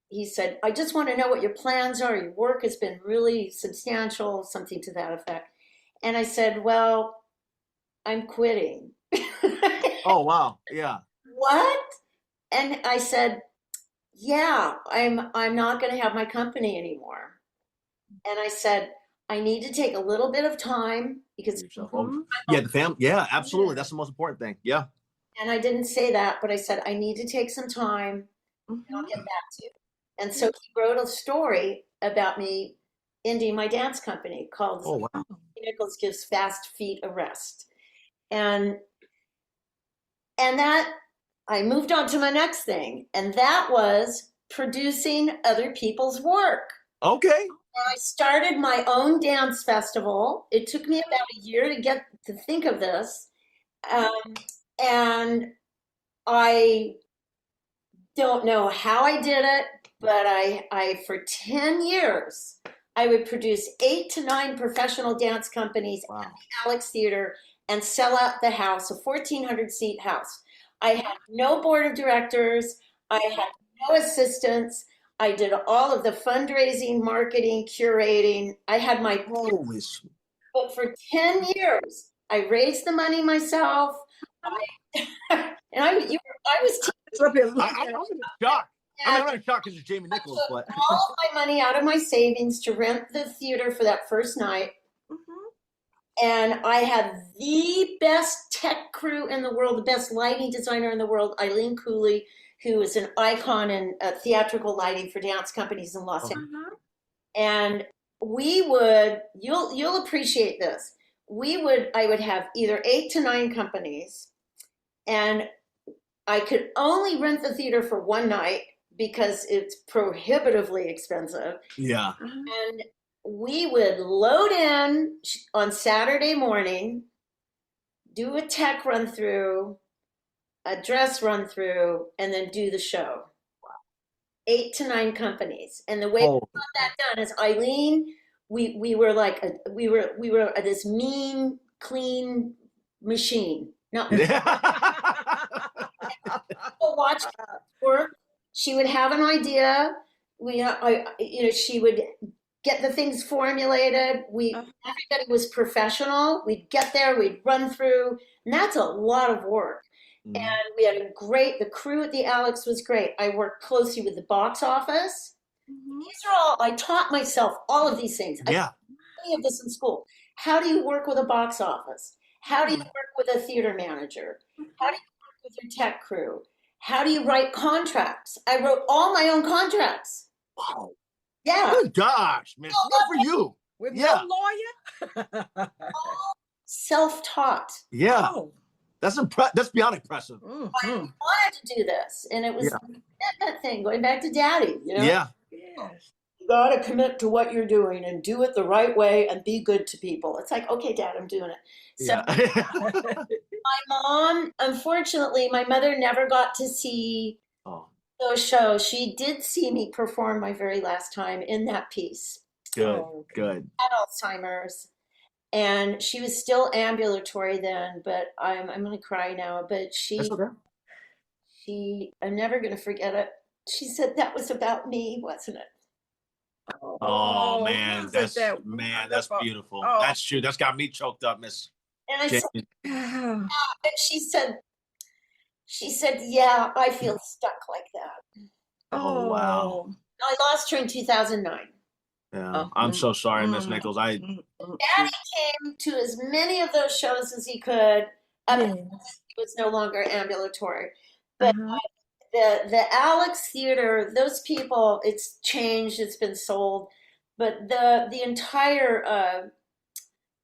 he said, I just want to know what your plans are. Your work has been really substantial, something to that effect. And I said, well, I'm quitting. Oh, wow. Yeah. What? And I said, yeah, I'm not going to have my company anymore. And I said, I need to take a little bit of time because yeah, the family. Yeah, absolutely. That's the most important thing. Yeah. And I didn't say that, but I said, I need to take some time and I'll get back to you. And so he wrote a story about me ending my dance company called Nichols Gives Fast Feet a Rest. And that I moved on to my next thing, and that was producing other people's work. Okay. I started my own dance festival. It took me about a year to get to think of this. And I don't know how I did it, but I for 10 years, I would produce 8 to 9 professional dance companies at the Alex Theater and sell out the house, a 1,400 seat house. I had no board of directors. I had no assistants. I did all of the fundraising, marketing, curating. I had my but for 10 years, I raised the money myself. I was in shock. I'm not in shock because it's Jamie Nichols, but all of my money out of my savings to rent the theater for that first night. And I had the best tech crew in the world, the best lighting designer in the world, Eileen Cooley, who is an icon in theatrical lighting for dance companies in Los Angeles. And we would, you'll appreciate this. I would have either 8 to 9 companies, and I could only rent the theater for one night because it's prohibitively expensive. Yeah. And we would load in on Saturday morning, do a tech run through, a dress run through, and then do the show. 8 to 9 companies. And the way we Oh, got that done is Eileen, we were like we were this mean, clean machine. No, yeah. people watch work. She would have an idea. She would get the things formulated. Everybody was professional. We'd get there, we'd run through, and that's a lot of work. Mhm. And we had the crew at the Alex was great. I worked closely with the box office. These are all, I taught myself all of these things. I Yeah. did any of this in school. How do you work with a box office? How do you work with a theater manager? How do you work with your tech crew? How do you write contracts? I wrote all my own contracts. Wow. Yeah. Good gosh, man. Good for you. With Yeah. no lawyer? All self-taught. Yeah. Oh. That's beyond impressive. I Mhm. wanted to do this, and it was Yeah. that thing going back to daddy. Yeah. Yes. You gotta commit to what you're doing and do it the right way and be good to people. It's like, okay, Dad, I'm doing it. So Yeah. my mom, unfortunately, my mother never got to see Oh, those shows. She did see me perform my very last time in that piece. good. Oh, okay. Good. Had Alzheimer's, and she was still ambulatory then. But I'm gonna cry now. But That's okay. I'm never gonna forget it. She said that was about me, wasn't it? Oh man, isn't that's that that's wonderful? beautiful. Oh. That's true. That's got me choked up, Miss And I said, Jamie. and she said, yeah, I feel stuck like that. Oh, wow. I lost her in 2009. Yeah. Oh, I'm so sorry, Miss Nichols. Daddy came to as many of those shows as he could. He was no longer ambulatory. But the Alex Theater, those people, it's changed, it's been sold. But the entire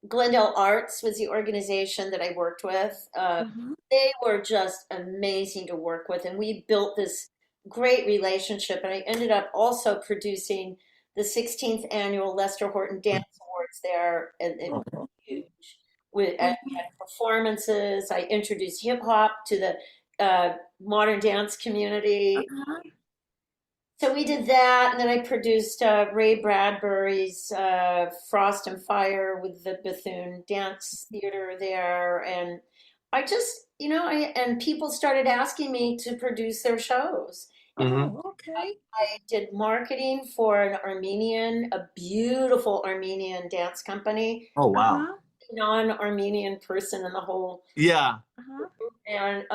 Glendale Arts was the organization that I worked with. They were just amazing to work with, and we built this great relationship. And I ended up also producing the 16th annual Lester Horton Dance Awards there, and it was huge with and performances. I introduced hip hop to the modern dance community. So we did that, and then I produced Ray Bradbury's Frost and Fire with the Bethune Dance Theater there, and I just, and people started asking me to produce their shows. Mhm. Okay. I did marketing for a beautiful Armenian dance company, Oh wow. non-Armenian person in the whole, Yeah. and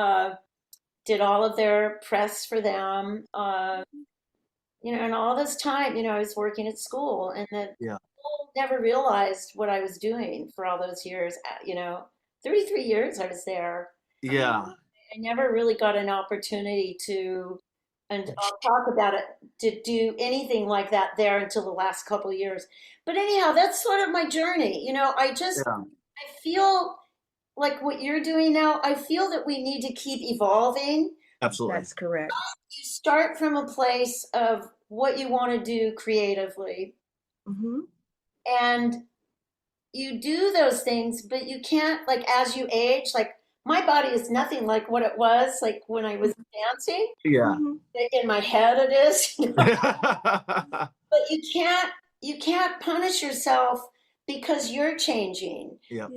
did all of their press for them. And all this time, I was working at school, and that Yeah. people never realized what I was doing for all those years. 33 years I was there. Yeah. I never really got an opportunity and I'll talk about it, to do anything like that there until the last couple of years. But anyhow, that's sort of my journey. I feel like what you're doing now, I feel that we need to keep evolving. Absolutely. That's correct. You start from a place of what you want to do creatively, and you do those things, but you can't, like, as you age, like, my body is nothing like what it was like when I was dancing. Yeah. In my head it is. But you can't punish yourself because you're changing. Yeah.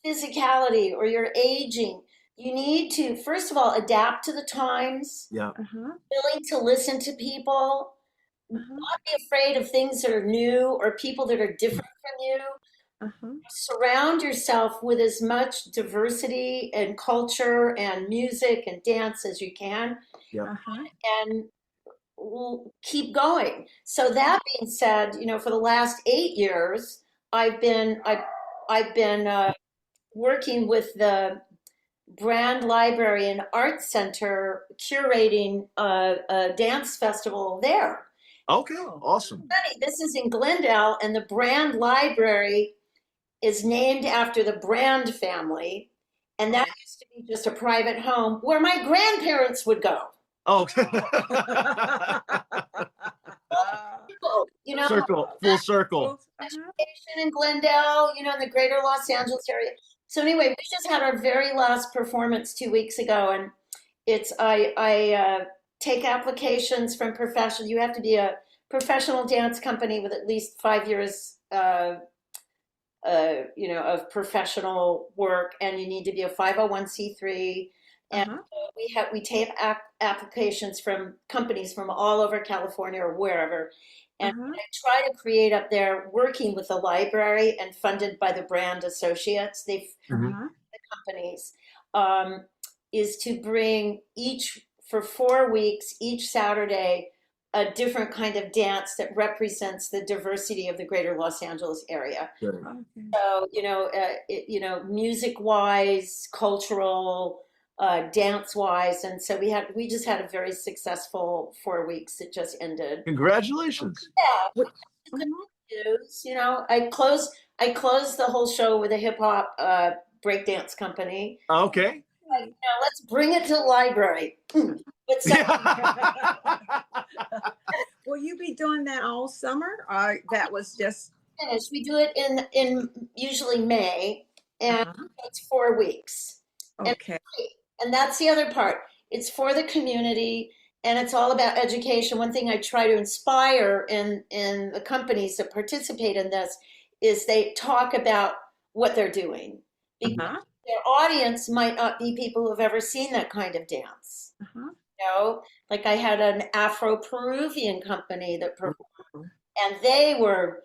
Physicality, or you're aging. You need to, first of all, adapt to the times. Yeah. Willing to listen to people. Not be afraid of things that are new or people that are different from you. Surround yourself with as much diversity and culture and music and dance as you can. Yeah. And we'll keep going. So that being said, for the last 8 years, I've been working with the Brand Library and Art Center, curating a dance festival there. Okay. Awesome. This is in Glendale, and the Brand Library is named after the Brand family, and that used to be just a private home where my grandparents would go. Oh. Full circle. Education in Glendale, in the greater Los Angeles area. So anyway, we just had our very last performance 2 weeks ago, and I take applications from professional. You have to be a professional dance company with at least 5 years, of professional work, and you need to be a 501(c)(3). And Uh-huh. we take applications from companies from all over California or wherever. And Uh-huh. I try to create up there, working with the library and funded by the brand associates. They've Mhm. Uh-huh. companies, um, is to bring for 4 weeks, each Saturday, a different kind of dance that represents the diversity of the greater Los Angeles area. Good. Okay. So, music wise, cultural, dance wise. And so we just had a very successful 4 weeks. It just ended. Congratulations. Yeah. What? Good Mhm. news. I closed the whole show with a hip hop breakdance company. Okay. Now let's bring it to the library. But so Will you be doing that all summer? Or that was just finished. We do it in usually May, and uh-huh. it's 4 weeks. And Okay. and that's the other part. It's for the community, and it's all about education. One thing I try to inspire in the companies that participate in this is they talk about what they're doing, because Uh-huh. their audience might not be people who've ever seen that kind of dance. Uh-huh. Like I had an Afro-Peruvian company that Mhm. and they were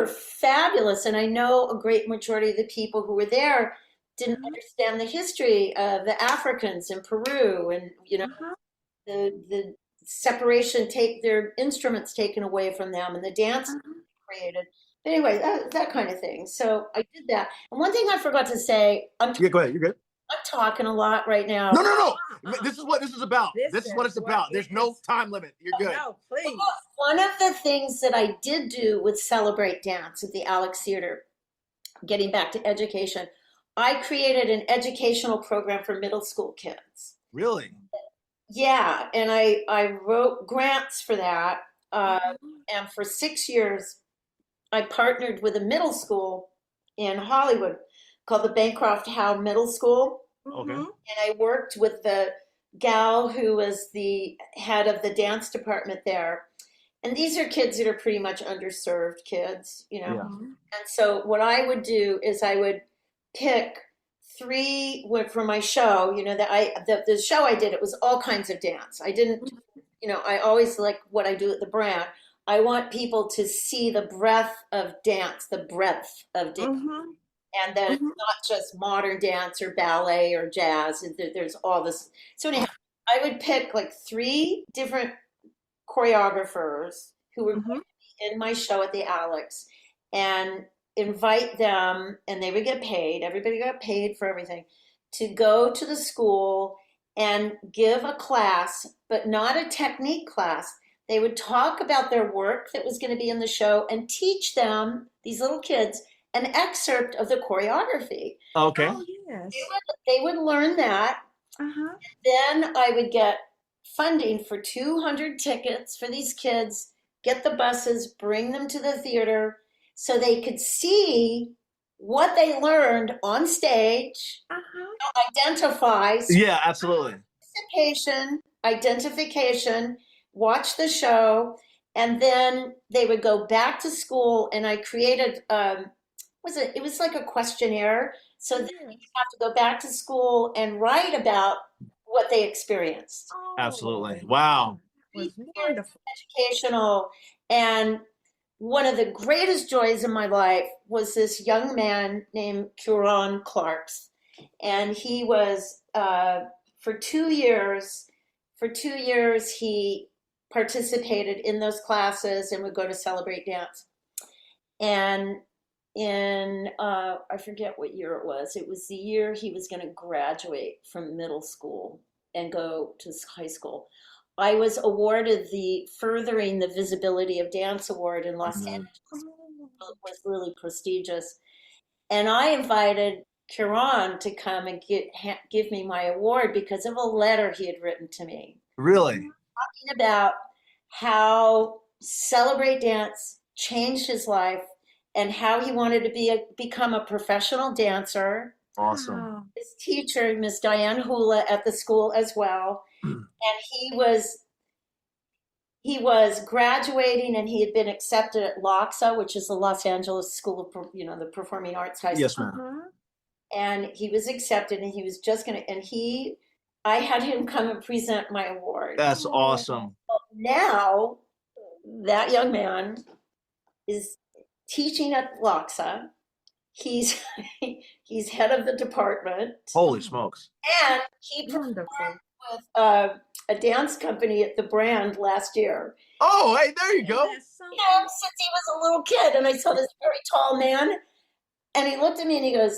fabulous. And I know a great majority of the people who were there didn't Uh-huh. understand the history of the Africans in Peru, and Uh-huh. the separation, take their instruments taken away from them, and the dance Uh-huh. created. But anyway, that kind of thing. So I did that. And one thing I forgot to say, Yeah, go ahead. You're good. I'm talking a lot right now. No, no, no. Uh-uh. This is what this is about. This is what it's what about. it There's no is. time limit. You're good. No, please. One of the things that I did do with Celebrate Dance at the Alex Theater, getting back to education, I created an educational program for middle school kids. Really? Yeah, and I wrote grants for that. And for 6 years, I partnered with a middle school in Hollywood called the Bancroft Howe Middle School. Okay. Mhm. And I worked with the gal who was the head of the dance department there. And these are kids that are pretty much underserved kids. Yeah. Mhm. And so what I would do is I would pick three for my show, the show I did, it was all kinds of dance. I didn't, I always like what I do at the brand. I want people to see the breadth of dance, Mhm. and that it's Mhm. not just modern dance or ballet or jazz. There's all this. So anyhow, I would pick like three different choreographers who were Mhm. in my show at the Alex, and invite them, and they would get paid. Everybody got paid for everything to go to the school and give a class, but not a technique class. They would talk about their work that was going to be in the show and teach them, these little kids, an excerpt of the choreography. Okay. Oh, yes. They would learn that. Uh-huh. Then I would get funding for 200 tickets for these kids, get the buses, bring them to the theater so they could see what they learned on stage, Uh-huh. identify, Yeah, absolutely. identification, watch the show, and then they would go back to school. And I created, it was like a questionnaire. So then you Yes. have to go back to school and write about what they experienced. Absolutely. Oh, Wow. that was 3 years wonderful. educational. And one of the greatest joys in my life was this young man named Curon Clarks. And he was, for 2 years, he participated in those classes and would go to Celebrate Dance. And I forget what year it was. It was the year he was going to graduate from middle school and go to high school. I was awarded the Furthering the Visibility of Dance Award in Los Mhm. Angeles. Oh. It was really prestigious. And I invited Kiran to come and give me my award because of a letter he had written to me Really? talking about how Celebrate Dance changed his life and how he wanted to become a professional dancer. Awesome. Wow. His teacher, Miss Diane Hula, at the school as well. And he was graduating, and he had been accepted at LACHSA, which is the Los Angeles School of, the Performing Arts High School. Yes, ma'am. Uh-huh. And he was accepted, and he was just gonna, I had him come and present my award. That's awesome. Now, that young man is teaching at LACHSA. He's he's head of the department, Holy smokes. and he performed Wonderful. with a dance company at the Brand last year. Oh, hey, there you go. That's something. Since he was a little kid, and I saw this very tall man, and he looked at me and he goes,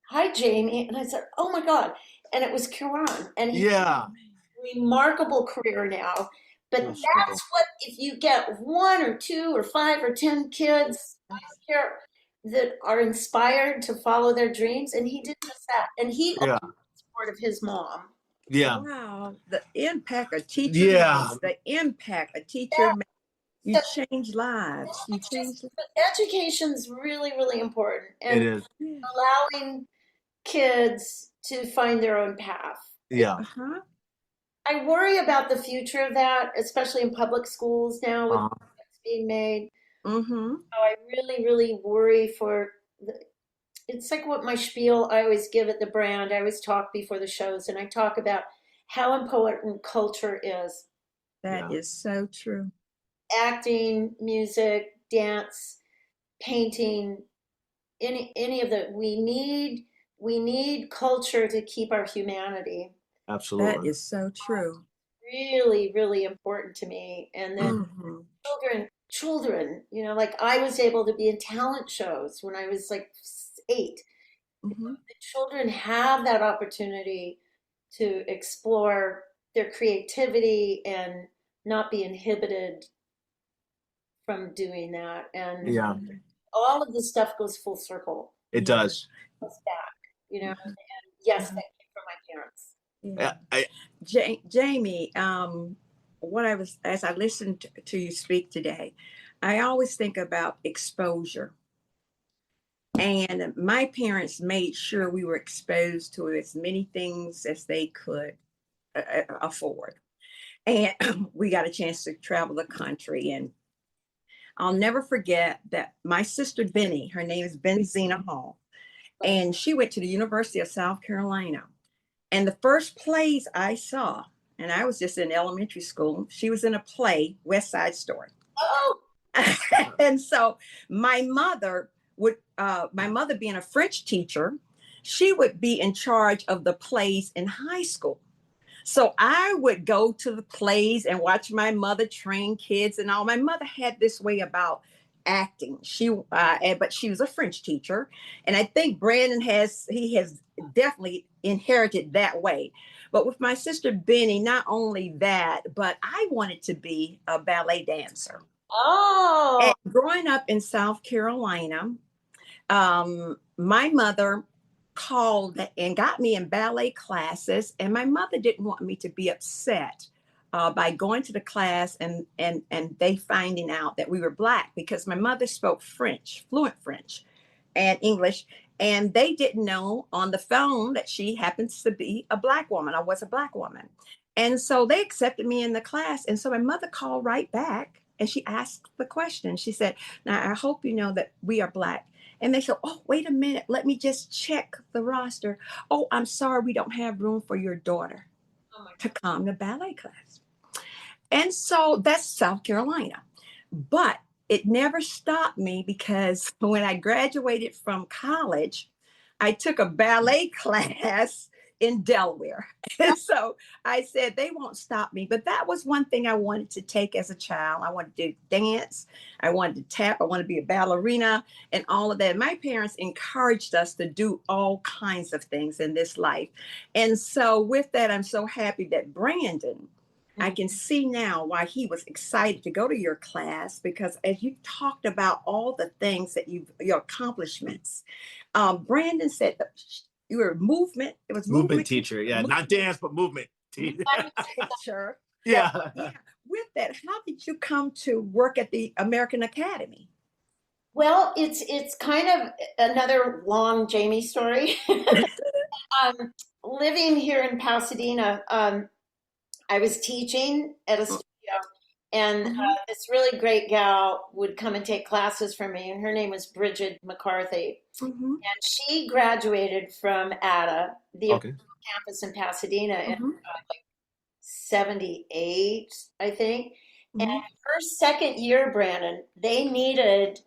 "Hi, Jamie," and I said, "Oh my God!" And it was Kiran, and he Yeah. has a remarkable career now. But That's that's what, if you get 1 or 2 or 5 or 10 kids, I don't care, that are inspired to follow their dreams, and he did just that, and he Yeah. opened the support of his mom. Yeah. Wow. The impact a teacher Yeah. makes. The impact a teacher makes. You change lives. You change lives. Education's really, really important, It and is. Yeah. allowing kids to find their own path. Yeah. Uh-huh. I worry about the future of that, especially in public schools now with what's being made. Mm-hmm. I really, really worry for it's like what my spiel I always give at the Brand. I always talk before the shows, and I talk about how important culture is. That is so true. Acting, music, dance, painting, any of the we need culture to keep our humanity. Absolutely. That is so true. Really, really important to me. And then children, like I was able to be in talent shows when I was like 8. Mm-hmm. The children have that opportunity to explore their creativity and not be inhibited from doing that. And Yeah. all of this stuff goes full circle. It does. Goes back, And yes, thank you for my parents. Yeah. Jamie, as I listened to you speak today, I always think about exposure. And my parents made sure we were exposed to as many things as they could afford. And we got a chance to travel the country. And I'll never forget that my sister Benny, her name is Benzina Hall, and she went to the University of South Carolina. And the first plays I saw, and I was just in elementary school, she was in a play, West Side Story. Oh, And so my mother being a French teacher, she would be in charge of the plays in high school. So I would go to the plays and watch my mother train kids and all. My mother had this way about acting. But she was a French teacher, and I think Brandon has definitely inherited that way. But with my sister Benny, not only that, but I wanted to be a ballet dancer. Oh, And growing up in South Carolina, my mother called and got me in ballet classes, and my mother didn't want me to be upset by going to the class and they finding out that we were Black, because my mother spoke French, fluent French and English, and they didn't know on the phone that she happens to be a Black woman. I was a Black woman. And so they accepted me in the class. And so my mother called right back and she asked the question. She said, "Now, I hope you know that we are Black." And they said, "Oh, wait a minute. Let me just check the roster. Oh, I'm sorry. We don't have room for your daughter to come to ballet class." And so that's South Carolina. But it never stopped me, because when I graduated from college, I took a ballet class in Delaware. And so I said, they won't stop me. But that was one thing I wanted to take as a child. I wanted to dance. I wanted to tap. I wanted to be a ballerina and all of that. My parents encouraged us to do all kinds of things in this life. And so with that, I'm so happy that Brandon, I can see now why he was excited to go to your class, because as you talked about all the things that your accomplishments, Brandon said that you were movement. It was movement teacher. Yeah, not dance, but movement teacher. teacher. Yeah. With that, how did you come to work at the American Academy? Well, it's kind of another long Jamie story. Living here in Pasadena, I was teaching at a studio, and this really great gal would come and take classes from me, and her name was Bridget McCarthy. Mm-hmm. And she graduated from ADA, the Okay. campus in Pasadena, in Mm-hmm. 78, I think. And Mm-hmm. her second year, Brandon, they needed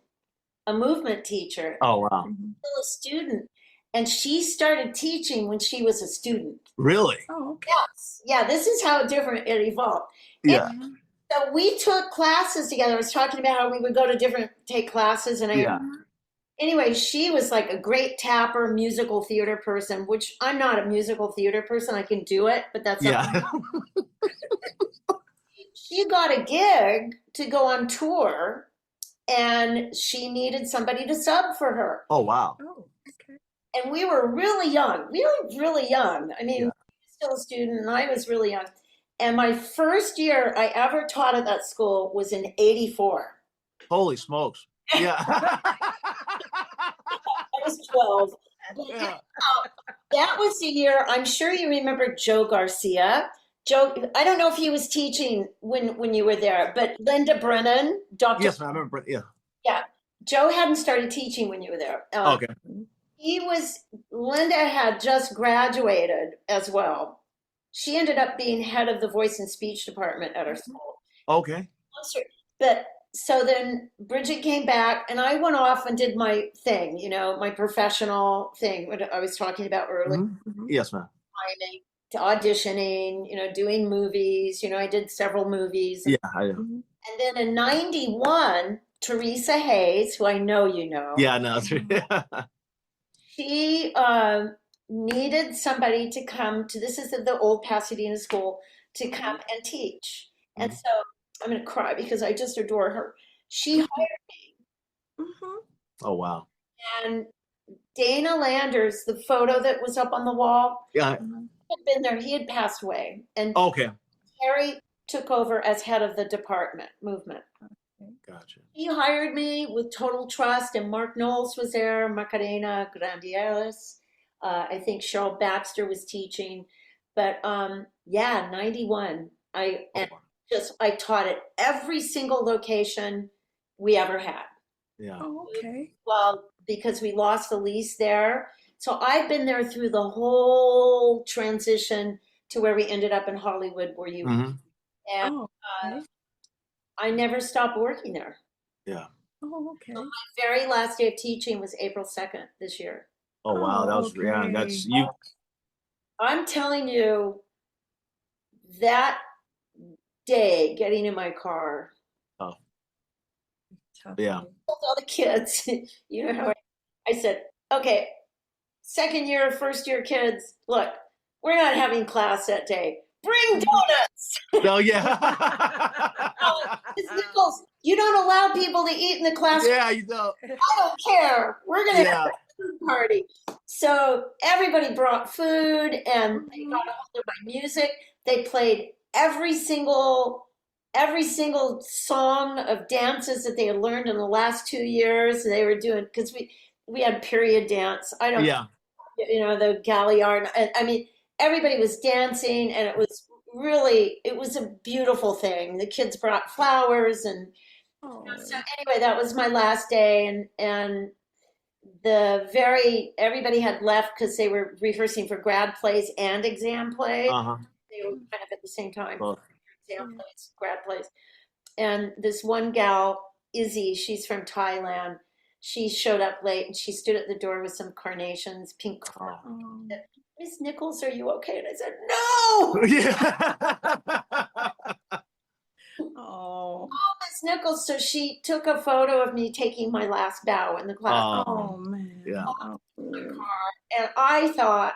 a movement teacher, Oh, wow. still a student. And she started teaching when she was a student. Really? Oh, okay. Yes. Yeah, this is how different it evolved. Yeah. And so we took classes together. I was talking about how we would go to take classes. And Yeah. anyway, she was like a great tapper, musical theater person, which I'm not a musical theater person. I can do it, but that's not. Yeah. She got a gig to go on tour, and she needed somebody to sub for her. Oh, wow. Oh, okay. And we were really young, really, really young. I mean, Yeah. I was still a student, and I was really young. And my first year I ever taught at that school was in '84. Holy smokes. Yeah. I was 12. But Yeah. that was the year, I'm sure you remember Joe Garcia. Joe, I don't know if he was teaching when you were there, but Linda Brennan, Dr. Yes, I remember. Yeah. Yeah, Joe hadn't started teaching when you were there. Okay. Linda had just graduated as well. She ended up being head of the voice and speech department at our school. Okay. But so then Bridget came back, and I went off and did my thing, my professional thing, what I was talking about earlier, Mm-hmm. Yes, ma'am. timing, to auditioning, doing movies. I did several movies. Yeah. I do. Mm-hmm. And then in '91, Teresa Hayes, who I know you know, Yeah, no. she needed somebody to come to, this is the old Pasadena school, to come and teach. And so I'm going to cry because I just adore her. She hired me. Mm-hmm. Oh, wow. And Dana Landers, the photo that was up on the wall, Yeah. had been there. He had passed away. And Okay. Terry took over as head of the department, movement. Gotcha. He hired me with total trust, and Mark Knowles was there, Macarena Grandieras. I think Cheryl Baxter was teaching. But yeah, '91. I taught at every single location we ever had. Yeah. Oh, okay. Well, because we lost the lease there. So I've been there through the whole transition to where we ended up in Hollywood, where you Mhm. and Oh, okay. I never stopped working there. Yeah. Oh, okay. My very last day of teaching was April 2nd this year. Oh, wow. That was, yeah, okay. that's you. I'm telling you, that day getting in my car, Oh, Tough yeah. day. told all the kids, how I said, okay, second year, first year kids, look, we're not having class that day. Bring donuts. No, yeah. It's Nichols. You don't allow people to eat in the classroom. Yeah, you know. I don't care. We're going to Yeah. have a food party. So everybody brought food, and they got a hold of my music. They played every single song of dances that they had learned in the last 2 years. They were doing, because we had period dance. Yeah. The Galliard. I mean, everybody was dancing, and it was a beautiful thing. The kids brought flowers, and Oh, so anyway, that was my last day, and everybody had left because they were rehearsing for grad plays and exam plays. Uh-huh. They were kind of at the same time. Both. Exam plays, grad plays. And this one gal, Izzy, she's from Thailand. She showed up late, and she stood at the door with some carnations, pink carnations. oh. Miss Nichols, are you okay? And I said, no! Yeah. Oh, Miss Nichols. So she took a photo of me taking my last bow in the class. oh man. Yeah. Oh, And I thought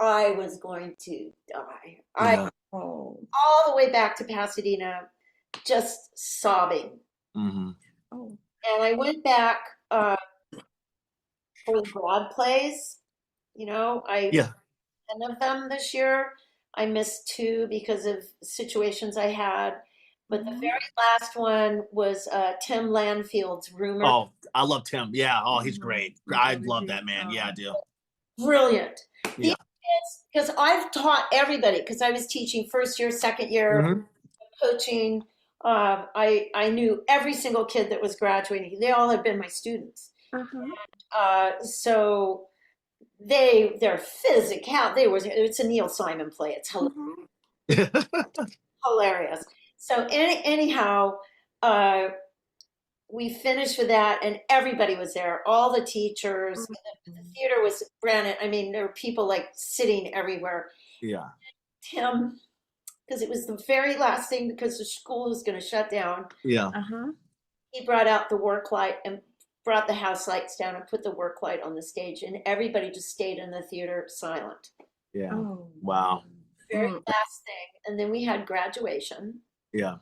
I was going to die. Yeah. oh, All the way back to Pasadena, just sobbing. Mhm. oh. And I went back for the grad plays. I Yeah. 10 of them this year. I missed 2 because of situations I had. But the very last one was Tim Landfield's Rumor. Oh, I love Tim. Yeah. Oh, he's great. I love that man. Yeah, I do. Brilliant. Yeah. Because I've taught everybody, because I was teaching first year, second year, coaching. I knew every single kid that was graduating. They all had been my students. So their physical, it's a Neil Simon play. It's hilarious. So anyhow, we finished with that, and everybody was there. All the teachers. The theater was brand. I mean, there were people like sitting everywhere. Yeah. Tim, because it was the very last thing, because the school was going to shut down. Yeah. He brought out the work light and brought the house lights down and put the work light on the stage, and everybody just stayed in the theater silent. Yeah. Wow. Very last thing. And then we had graduation. Yeah.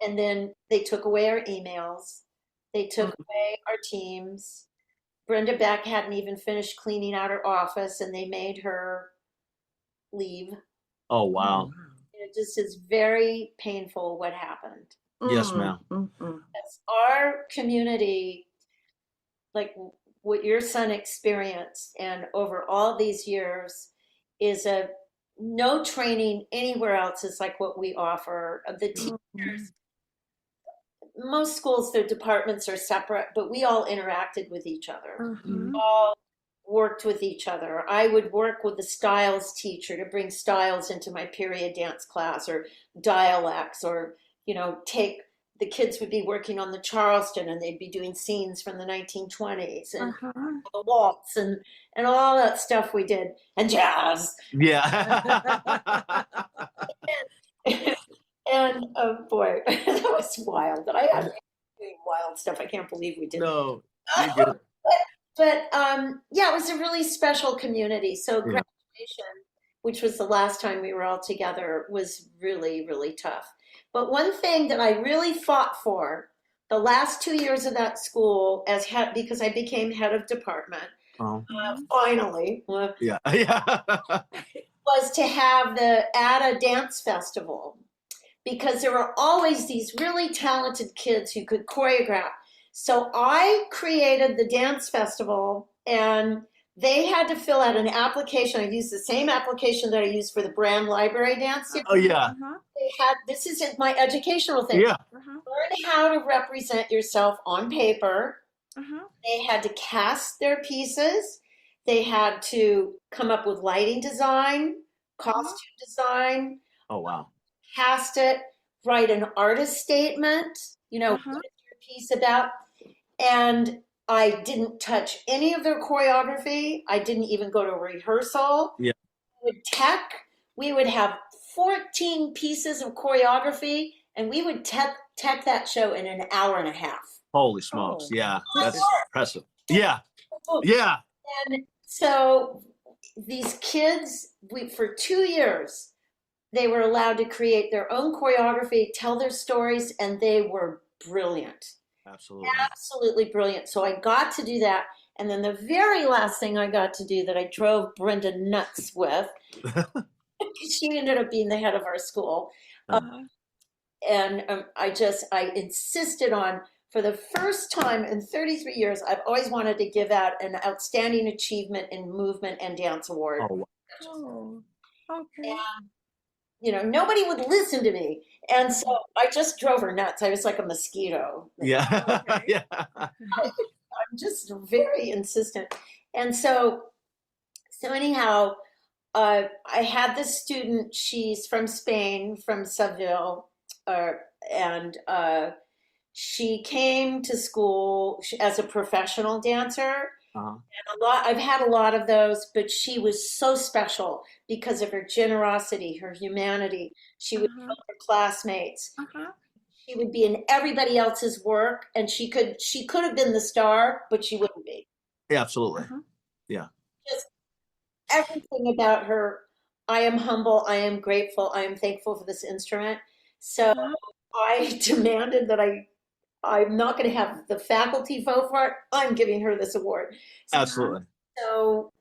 And then they took away our emails. They took away our teams. Brenda Beck hadn't even finished cleaning out her office, and they made her leave. Oh, wow. It just is very painful what happened. Yes, ma'am. As our community, like what your son experienced, and over all these years, is no training anywhere else is like what we offer. The teachers, most schools, their departments are separate, but we all interacted with each other. All worked with each other. I would work with the styles teacher to bring styles into my period dance class, or dialects, or the kids would be working on the Charleston, and they'd be doing scenes from the 1920s and the waltz and all that stuff we did, and jazz. Yeah. And oh boy, that was wild. I had doing wild stuff. I can't believe we did. No, you did it. But yeah, it was a really special community. So graduation, which was the last time we were all together, was really, really tough. But one thing that I really fought for the last 2 years of that school, because I became head of department, finally, was to add a dance festival, because there were always these really talented kids who could choreograph. So I created the dance festival, and they had to fill out an application. I used the same application that I used for the Brand Library dance. Oh, yeah. This isn't my educational thing. Yeah. Learn how to represent yourself on paper. They had to cast their pieces. They had to come up with lighting design, costume design. Oh, wow. Cast it, write an artist statement, what is your piece about? And I didn't touch any of their choreography. I didn't even go to rehearsal. Yeah. We would have 14 pieces of choreography, and we would tech that show in an hour and a half. Holy smokes. Yeah. That's impressive. Yeah. Yeah. And so these kids, for 2 years, they were allowed to create their own choreography, tell their stories, and they were brilliant. Absolutely brilliant. So I got to do that. And then the very last thing I got to do that I drove Brenda nuts with, she ended up being the head of our school. And I insisted on, for the first time in 33 years, I've always wanted to give out an Outstanding Achievement in Movement and Dance Award. Oh, okay. And, nobody would listen to me. And so I just drove her nuts. I was like a mosquito. Yeah. Yeah. I'm just very insistent. And so anyhow, I had this student, she's from Spain, from Seville, and she came to school as a professional dancer. And I've had a lot of those, but she was so special because of her generosity, her humanity. She would help her classmates. She would be in everybody else's work, and she could have been the star, but she wouldn't be. Yeah, absolutely. Yeah. Just everything about her. I am humble. I am grateful. I am thankful for this instrument. So I demanded that I'm not going to have the faculty vote for it. I'm giving her this award. Absolutely. So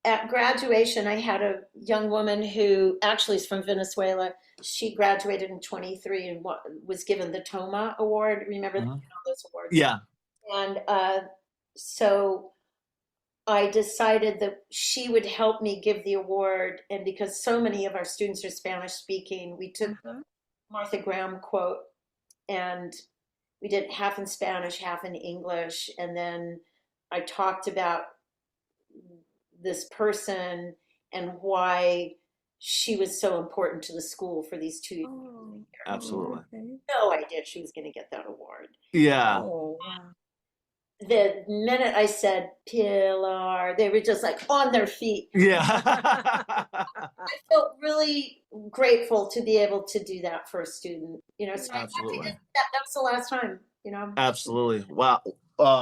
at graduation, I had a young woman who actually is from Venezuela. She graduated in 23 and was given the Toma Award. Remember those awards? Yeah. And so I decided that she would help me give the award. And because so many of our students are Spanish speaking, we took the Martha Graham quote and we did half in Spanish, half in English. And then I talked about this person and why she was so important to the school for these 2 years. Oh, Absolutely. okay. No idea she was going to get that award. Yeah. Oh, wow. The minute I said Pilar, they were just like on their feet. Yeah. I felt really grateful to be able to do that for a student. So Absolutely. I think that was the last time. Absolutely. Wow.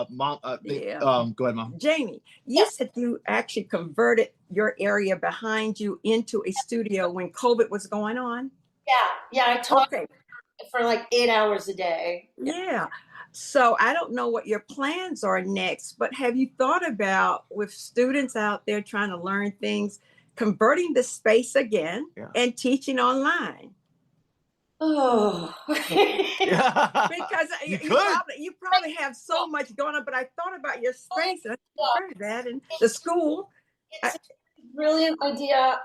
Mom, Yeah. go ahead, Mom. Jamie, you said you actually converted your area behind you into a studio when COVID was going on. Yeah. I taught Okay. for like 8 hours a day. Yeah. So I don't know what your plans are next, but have you thought about, with students out there trying to learn things, converting the space again and teaching online? Oh. Because you probably have so much going on, but I thought about your space and I heard that, and the school. It's a brilliant idea.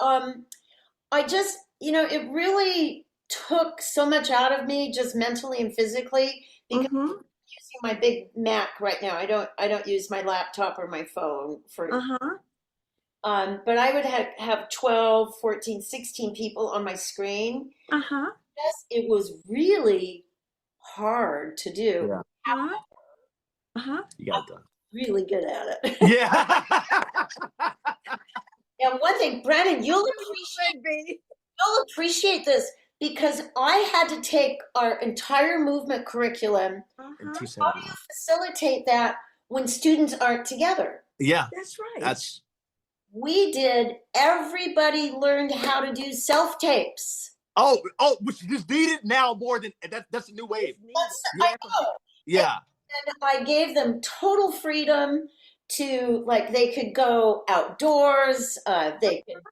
I just, it really took so much out of me, just mentally and physically, because I'm using my big Mac right now. I don't use my laptop or my phone for. But I would have 12, 14, 16 people on my screen. Yes, it was really hard to do. You got it done. Really good at it. Yeah. And one thing, Brennan, you'll appreciate this because I had to take our entire movement curriculum. How do you facilitate that when students aren't together? Yeah. That's right. Everybody learned how to do self-tapes. Oh, which is needed now more than that's a new wave. I know. Yeah. And I gave them total freedom to, like, they could go outdoors, they could,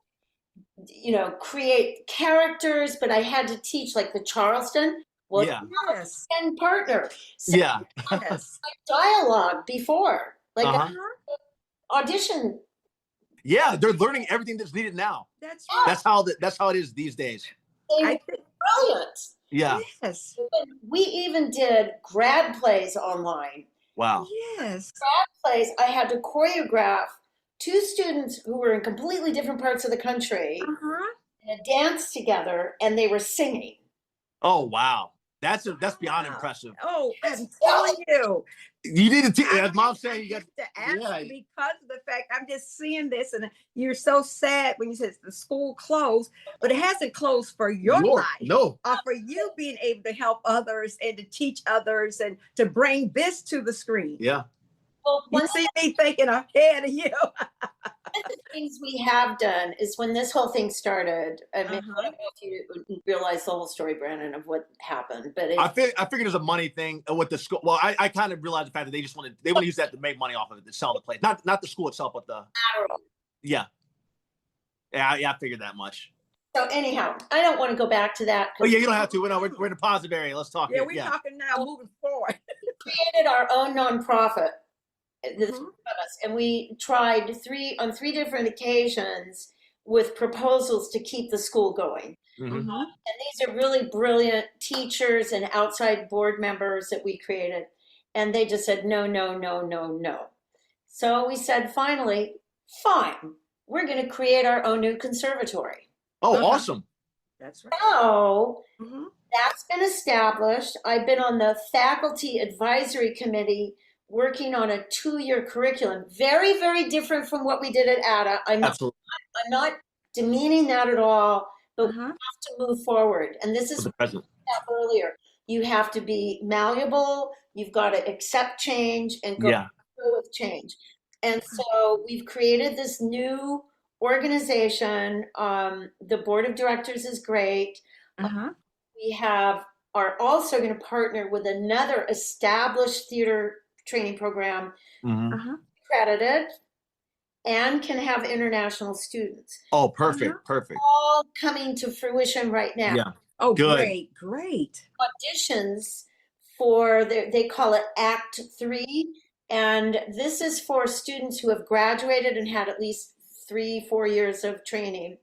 create characters, but I had to teach like the Charleston. Well, and partner. So dialogue before, like audition. Yeah, they're learning everything that's needed now. That's how it is these days. Brilliant. Yeah. Yes. We even did grad plays online. Wow. Yes. Grad plays, I had to choreograph 2 students who were in completely different parts of the country in a dance together, and they were singing. Oh, wow. That's beyond impressive. Oh, I'm telling you. You need to, as Mom saying, you got to ask because of the fact I'm just seeing this, and you're so sad when you said the school closed, but it hasn't closed for your life. No. For you being able to help others and to teach others and to bring this to the screen. Yeah. Well, you see me thinking ahead of you. One of the things we have done is when this whole thing started, I mean, I don't know if you realize the whole story, Brandon, of what happened, but I figured it's a money thing with the school. Well, I kind of realized the fact that they want to use that to make money off of it, to sell the place, not the school itself, but the yeah, I figured that much. So anyhow, I don't want to go back to that. Oh yeah, you don't have to. We're in a positive area. Let's talk. Yeah, we're talking now, moving forward. We created our own nonprofit. And we tried on 3 different occasions with proposals to keep the school going. And these are really brilliant teachers and outside board members that we created. And they just said, no, no, no, no, no. So we said, finally, fine, we're going to create our own new conservatory. Oh, awesome. That's right. So that's been established. I've been on the faculty advisory committee working on a 2-year curriculum, very, very different from what we did at ADA. I'm not demeaning that at all, but we have to move forward. And this is what I said earlier. You have to be malleable. You've got to accept change and go with change. And so we've created this new organization. The board of directors is great. We are also going to partner with another established theater training program, accredited, and can have international students. Oh, perfect, perfect. All coming to fruition right now. Yeah. Oh, Good. great. Auditions for they call it Act 3, and this is for students who have graduated and had at least 3-4 years of training.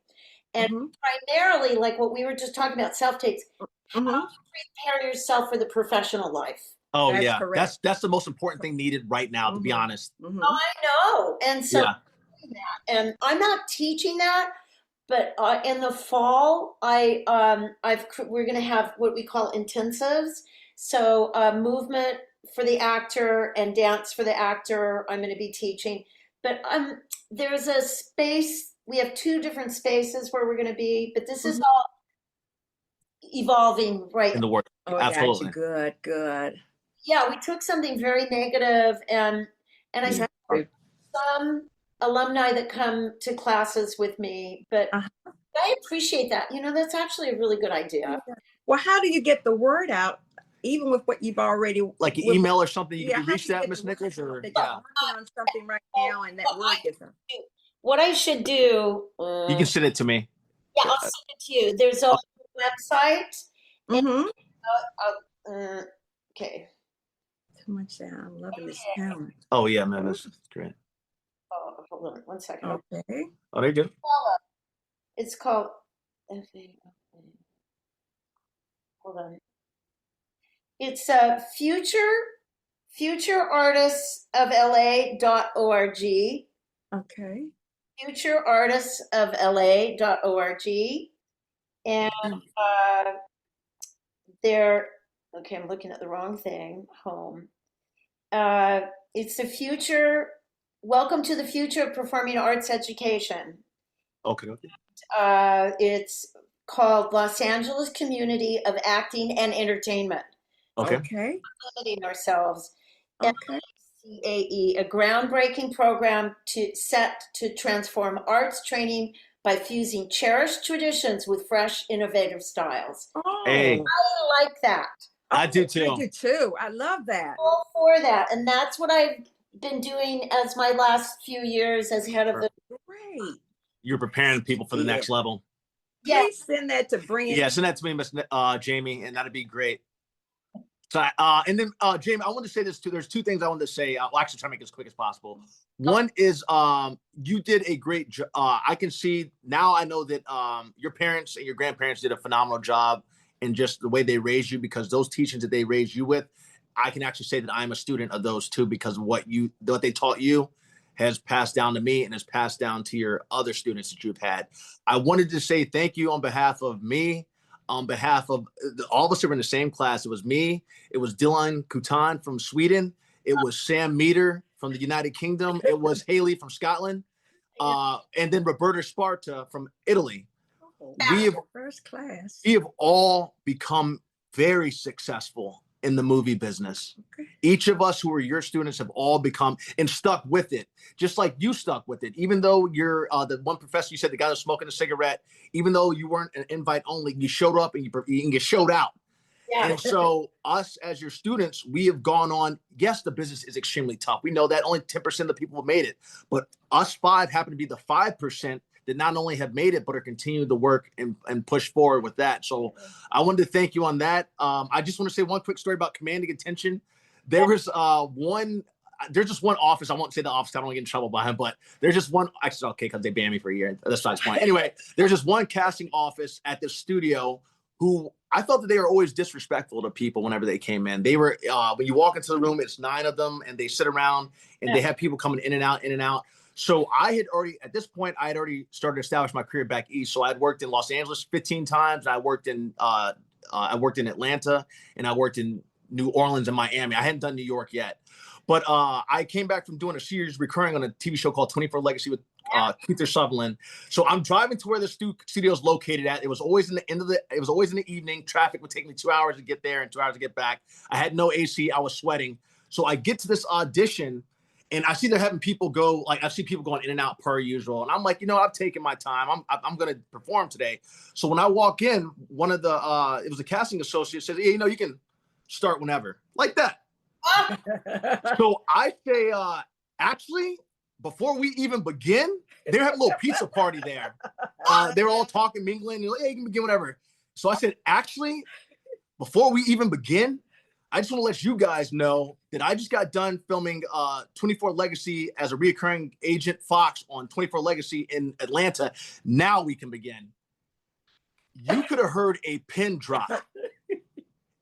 And Mm-hmm. primarily, like what we were just talking about, self-tapes, how Mm-hmm. to prepare yourself for the professional life. Oh That's yeah, correct. that's the most important thing needed right now, to be Mm-hmm. honest. Mm-hmm. Oh, I know. And so, Yeah. and I'm not teaching that, but in the fall, we're going to have what we call intensives. So movement for the actor and dance for the actor. I'm going to be teaching, but there's a space. We have 2 different spaces where we're going to be, but this is Mhm. all evolving right In now. the work. Oh, I got Absolutely. you. Good. Yeah, we took something very negative, and I You still have have to. some alumni that come to classes with me, but Uh-huh. I appreciate that. That's actually a really good idea. Well, how do you get the word out, even with what you've already Like an with, email or something, you yeah, can how reach do you that, get Miss the word Nichols, out or that yeah. you're working on something right now and that word gets out? What I should do, You can send it to me. yeah, I'll send it to you. There's a website. And, Mm-hmm. okay. Too much sound. I'm loving this talent. Oh yeah, man, that's great. Oh, hold on 1 second. Okay. Oh, there you go. It's called, hold on. It's futureartistsofla.org. Okay. Futureartistsofla.org. And they're, okay, I'm looking at the wrong thing. Home. It's the future. Welcome to the future of performing arts education. Okay. It's called Los Angeles Community of Acting and Entertainment. Okay. Okay. Limiting ourselves. Okay. CAE, a groundbreaking program set to transform arts training by fusing cherished traditions with fresh, innovative styles. Hey, Oh, I like that. I do I too. do too. I love that. All for that, and that's what I've been doing as my last few years as head of the. Great. You're preparing people for the next level. Yeah, Please send that to Brandon. Yeah, send that to me, Miss Jamie, and that'd be great. So, and then Jamie, I want to say this too. There's 2 things I wanted to say. I'll actually try to make it as quick as possible. One is you did a great job. I can see now. I know that your parents and your grandparents did a phenomenal job in just the way they raised you, because those teachings that they raised you with, I can actually say that I'm a student of those too, because of what they taught you has passed down to me and has passed down to your other students that you've had. I wanted to say thank you on behalf of me, on behalf of all of us who were in the same class. It was me, it was Dylan Kutan from Sweden, it was Sam Meter from the United Kingdom, it was Haley from Scotland, and then Roberta Sparta from Italy. We have first class. We have all become very successful in the movie business. Okay. Each of us who are your students have all become and stuck with it, just like you stuck with it. Even though you're the one professor, you said the guy was smoking a cigarette, even though you weren't an invite only, you showed up and you showed out. yeah. And so us as your students, we have gone on. Yes, the business is extremely tough. We know that only 10% of the people have made it, but us 5 happen to be the 5% that not only have made it, but are continuing to work and push forward with that. So I wanted to thank you on that. I just want to say one quick story about commanding attention. There was there's just one office. I won't say the office. I don't want to get in trouble by him, but there's just one. Actually, okay, because they banned me for a year. That's not point. Anyway, there's just one casting office at the studio who I thought that they were always disrespectful to people whenever they came in. They were, when you walk into the room, it's 9 of them and they sit around and they have people coming in and out, in and out. So I had already started to establish my career back east. So I'd worked in Los Angeles 15 times. I worked in Atlanta, and I worked in New Orleans and Miami. I hadn't done New York yet, but I came back from doing a series recurring on a TV show called 24 Legacy with Keith Sutherland. So I'm driving to where the studio is located at. It was always it was always in the evening. Traffic would take me 2 hours to get there and 2 hours to get back. I had no AC. I was sweating. So I get to this audition, and I see they're having people go, like, I see people going in and out per usual. And I'm like, I've taken my time. I'm going to perform today. So when I walk in, one of the, it was a casting associate, says, hey, you can start whenever. Like that. So I say, actually, before we even begin, they're having a little pizza party there. They're all talking, mingling. You're like, hey, you can begin whatever. So I said, actually, before we even begin, I just want to let you guys know that I just got done filming 24 Legacy as a reoccurring agent Fox on 24 Legacy in Atlanta. Now we can begin. You could have heard a pin drop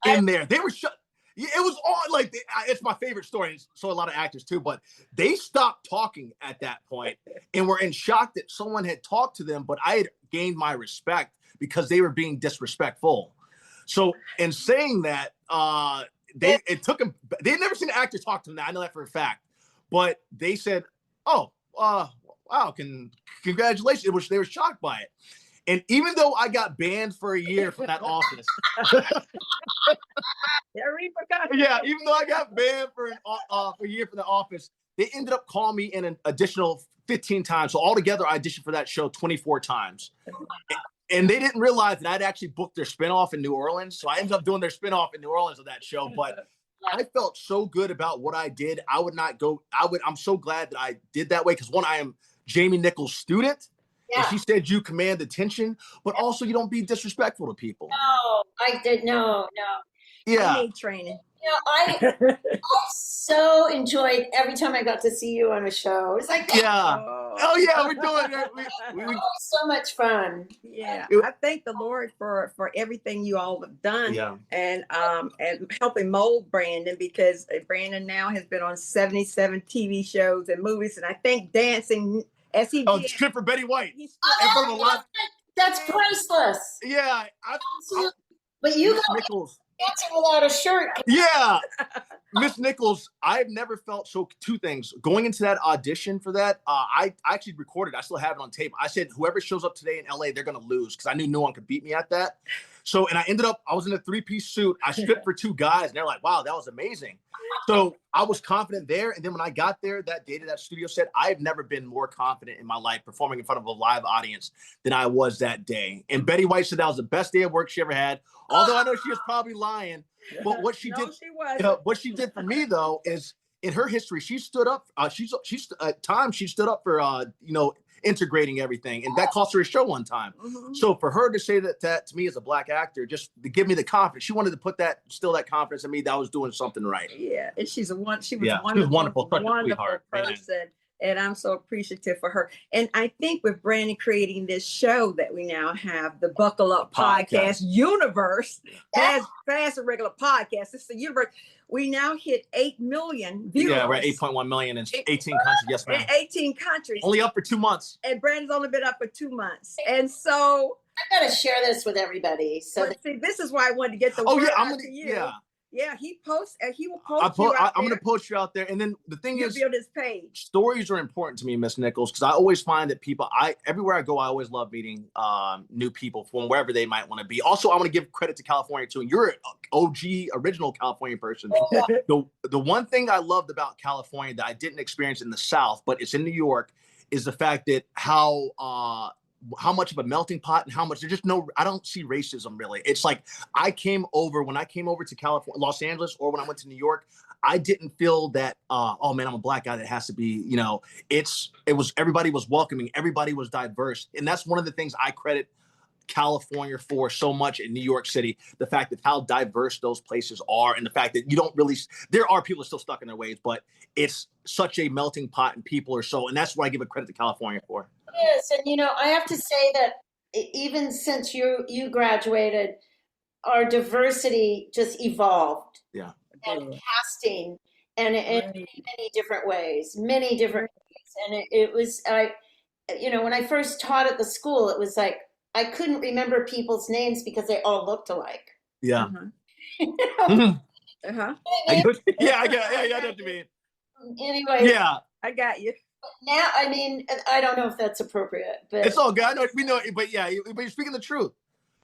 in there. They were shut. It was all like, it's my favorite story. So a lot of actors too, but they stopped talking at that point and were in shock that someone had talked to them, but I had gained my respect because they were being disrespectful. So in saying that, it took them, they'd never seen an actor talk to them. I know that for a fact, but they said, oh, wow, congratulations. Which they were shocked by it. And even though I got banned for a year from that office, yeah, even though I got banned for a year from the office, they ended up calling me in an additional 15 times. So altogether, I auditioned for that show 24 times. And they didn't realize that I'd actually booked their spinoff in New Orleans. So I ended up doing their spinoff in New Orleans of that show. But I felt so good about what I did. I'm so glad that I did that way. Because one, I am Jamie Nichols' student. Yeah. And she said you command attention, but also you don't be disrespectful to people. No, I did. No. Yeah. I need training. You know, I so enjoyed every time I got to see you on a show. It was like, yeah. Oh yeah, we're doing it. It was so much fun. Yeah, I thank the Lord for everything you all have done. Yeah. And helping mold Brandon, because Brandon now has been on 77 TV shows and movies, and I think dancing as he did. Trip for Betty White. That's priceless. Yeah. But you got Nichols. Dancing without a shirt. Yeah. Miss Nichols, I've never felt so. Two things. Going into that audition for that, I actually recorded. I still have it on tape. I said, whoever shows up today in LA, they're going to lose, because I knew no one could beat me at that. So, and I was in a 3-piece suit. I stripped for 2 guys, and they're like, wow, that was amazing. So I was confident there. And then when I got there that day to that studio set, I've never been more confident in my life performing in front of a live audience than I was that day. And Betty White said that was the best day of work she ever had. Although I know she was probably lying. But what she did, what she did for me though, is in her history, she stood up. She stood up for integrating everything, and that cost her a show one time. Mm-hmm. So for her to say that to me as a Black actor, just to give me the confidence, she wanted to put that confidence in me that I was doing something right. Yeah, and she was a wonderful person. Man. And I'm so appreciative for her. And I think with Brandon creating this show that we now have, the Buckle Up Podcast Universe, past a regular podcast, it's the universe. We now hit 8 million viewers. Yeah, we're at 8.1 million in 18 countries. Yes, ma'am. In 18 countries. Only up for 2 months. And Brandon's only been up for 2 months. And so I got to share this with everybody. So see, this is why I wanted to get the word out to you. Yeah. Yeah, he will post I'm going to post you out there. And then the thing is, build his page. Stories are important to me, Miss Nichols, because I always find that people, everywhere I go, I always love meeting new people from wherever they might want to be. Also, I want to give credit to California too. And you're an OG, original California person. The one thing I loved about California that I didn't experience in the South, but it's in New York, is the fact that how much of a melting pot and how much I don't see racism really. It's like when I came over to California, Los Angeles, or when I went to New York, I didn't feel that, oh man, I'm a Black guy that has to be, everybody was welcoming, everybody was diverse. And that's one of the things I credit California for so much in New York City, the fact that how diverse those places are, and the fact that there are people still stuck in their ways, but it's such a melting pot and people are so, and that's what I give a credit to California for. Yes, and I have to say that even since you graduated, our diversity just evolved. Yeah. And casting, and in many different ways. And it was, when I first taught at the school, it was like I couldn't remember people's names because they all looked alike. Yeah. Uh-huh. I know what you mean. Anyway. Yeah. I got you. Now, I don't know if that's appropriate, but it's all good. I know we know, but yeah, but you're speaking the truth.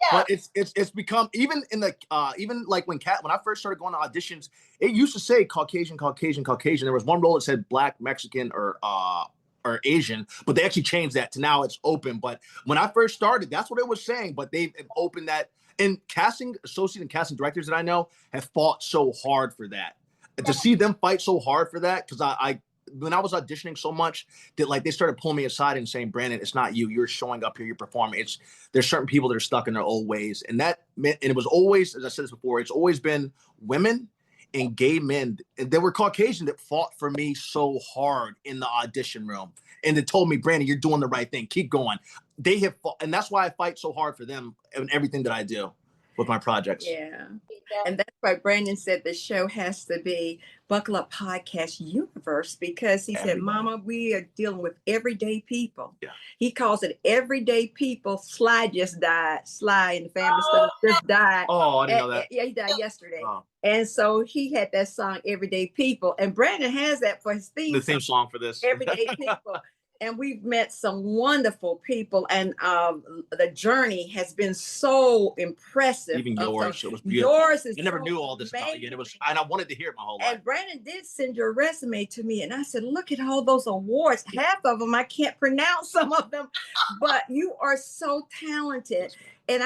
Yeah. But it's become, even in the even like when I first started going to auditions, it used to say Caucasian. There was one role that said Black, Mexican, or Asian, but they actually changed that to now it's open. But when I first started, that's what it was saying. But they've opened that, and casting associates and casting directors that I know have fought so hard for that. To see them fight so hard for that, because when I was auditioning so much that like they started pulling me aside and saying, Brandon, it's not you. You're showing up here, you're performing. There's certain people that are stuck in their old ways. And that meant, and it was always, as I said this before, it's always been women and gay men. And they were Caucasian that fought for me so hard in the audition room. And they told me, Brandon, you're doing the right thing. Keep going. They have fought, and that's why I fight so hard for them in everything that I do with my projects. Yeah. And that's why Brandon said the show has to be Buckle Up Podcast Universe, because he said, Mama, we are dealing with everyday people. Yeah. He calls it everyday people. Sly just died. Sly and the family stuff just died. Oh, I didn't know that. Yeah, he died yesterday. Oh. And so he had that song, Everyday People. And Brandon has that for his theme. The theme song for this. Everyday People. And we've met some wonderful people, and the journey has been so impressive. Even yours, it was beautiful. Yours is I never so knew all this about you. And I wanted to hear it my whole life. And Brandon did send your resume to me, and I said, "Look at all those awards. Half of them I can't pronounce, some of them, but you are so talented." And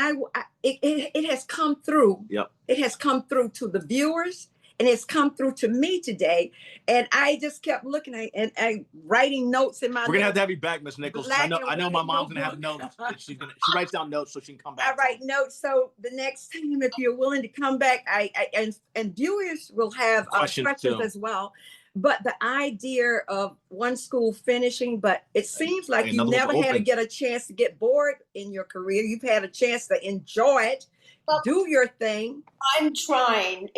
it has come through. Yep. It has come through to the viewers. And it's come through to me today. And I just kept looking at and writing notes in my We're gonna have you back, Miss Nichols. I know my mom's gonna have notes. She writes down notes so she can come back. I write notes. So the next time, if you're willing to come back, and viewers will have questions as well. But the idea of one school finishing, but it seems like you never had to get a chance to get bored in your career. You've had a chance to enjoy it. Well, do your thing. I'm trying.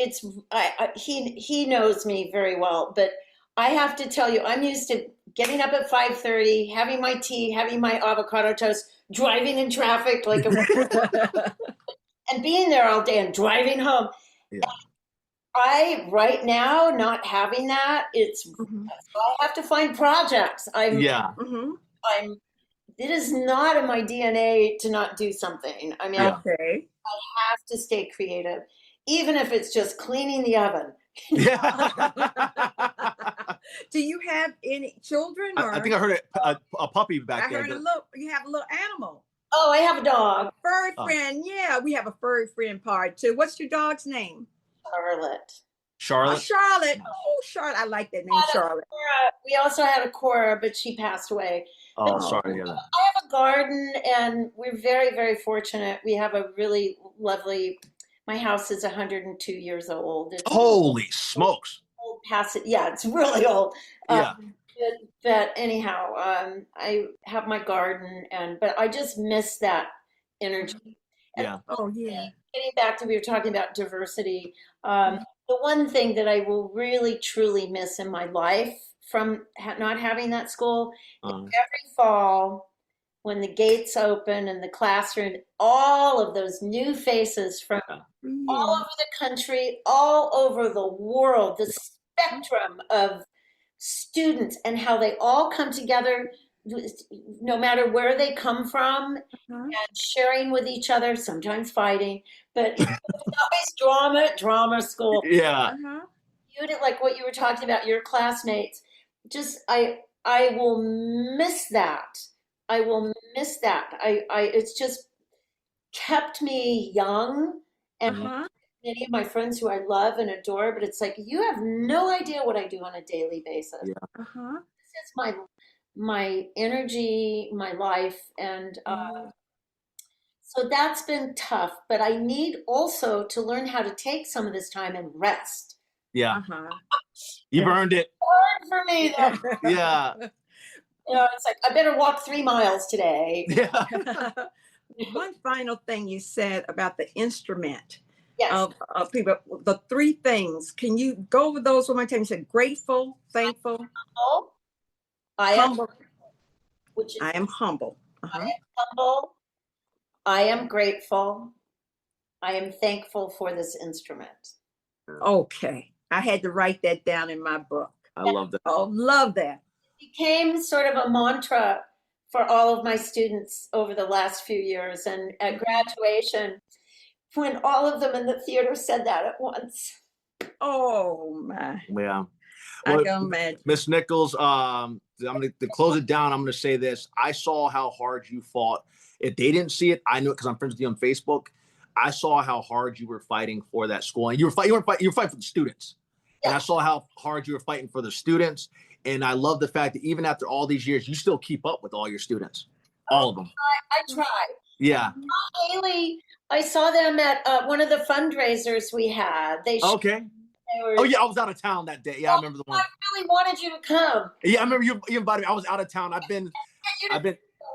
He knows me very well, but I have to tell you, I'm used to getting up at 5:30, having my tea, having my avocado toast, driving in traffic like a and being there all day and driving home. Yeah. Right now, not having that, I have to find projects. It is not in my DNA to not do something. I mean, I have to stay creative, even if it's just cleaning the oven. Yeah. Do you have any children? Or? I think I heard a puppy back there. You have a little animal. Oh, I have a dog. Furry friend. Yeah, we have a furry friend part too. What's your dog's name? Charlotte. Charlotte. Charlotte. Oh, Charlotte. I like that name, Charlotte. We also had a Cora, but she passed away. Oh, sorry to hear that. I have a garden, and we're very, very fortunate. We have a really lovely. My house is 102 years old. It's Holy smokes! Old past it. Yeah, it's really old. Yeah. But anyhow, I have my garden, but I just miss that energy. Yeah. Oh yeah. Getting back to, we were talking about diversity. The one thing that I will really truly miss in my life from not having that school is every fall when the gates open and the classroom, all of those new faces from all over the country, all over the world, the spectrum of students and how they all come together, no matter where they come from, and sharing with each other, sometimes fighting, but it's always drama school. Yeah. Like what you were talking about, your classmates. Just I will miss that. I will miss that. It's just kept me young, and many of my friends who I love and adore, but it's like, you have no idea what I do on a daily basis. Yeah. This is my energy, my life, and so that's been tough. But I need also to learn how to take some of this time and rest. Yeah. You've earned it. Hard for me, though. Yeah. It's like, I better walk 3 miles today. Yeah. One final thing you said about the instrument. Yes. Of people, the 3 things. Can you go over those one more time? You said grateful, thankful, humble. Humble. I am humble. I am humble. I am grateful. I am thankful for this instrument. Okay. I had to write that down in my book. I love that. Oh, love that. It became sort of a mantra for all of my students over the last few years. And at graduation, when all of them in the theater said that at once. Oh, my. Yeah. I can imagine. Miss Nichols, I'm going to close it down. I'm going to say this. I saw how hard you fought. If they didn't see it, I knew it because I'm friends with you on Facebook. I saw how hard you were fighting for that school, and you were fighting for the students. Yeah. And I saw how hard you were fighting for the students. And I love the fact that even after all these years, you still keep up with all your students, all of them. I try. Yeah. Haley, I saw them at one of the fundraisers we had. Okay. Oh yeah, I was out of town that day. Yeah, I remember the one. I really wanted you to come. Yeah, I remember you invited me. I was out of town. I've been A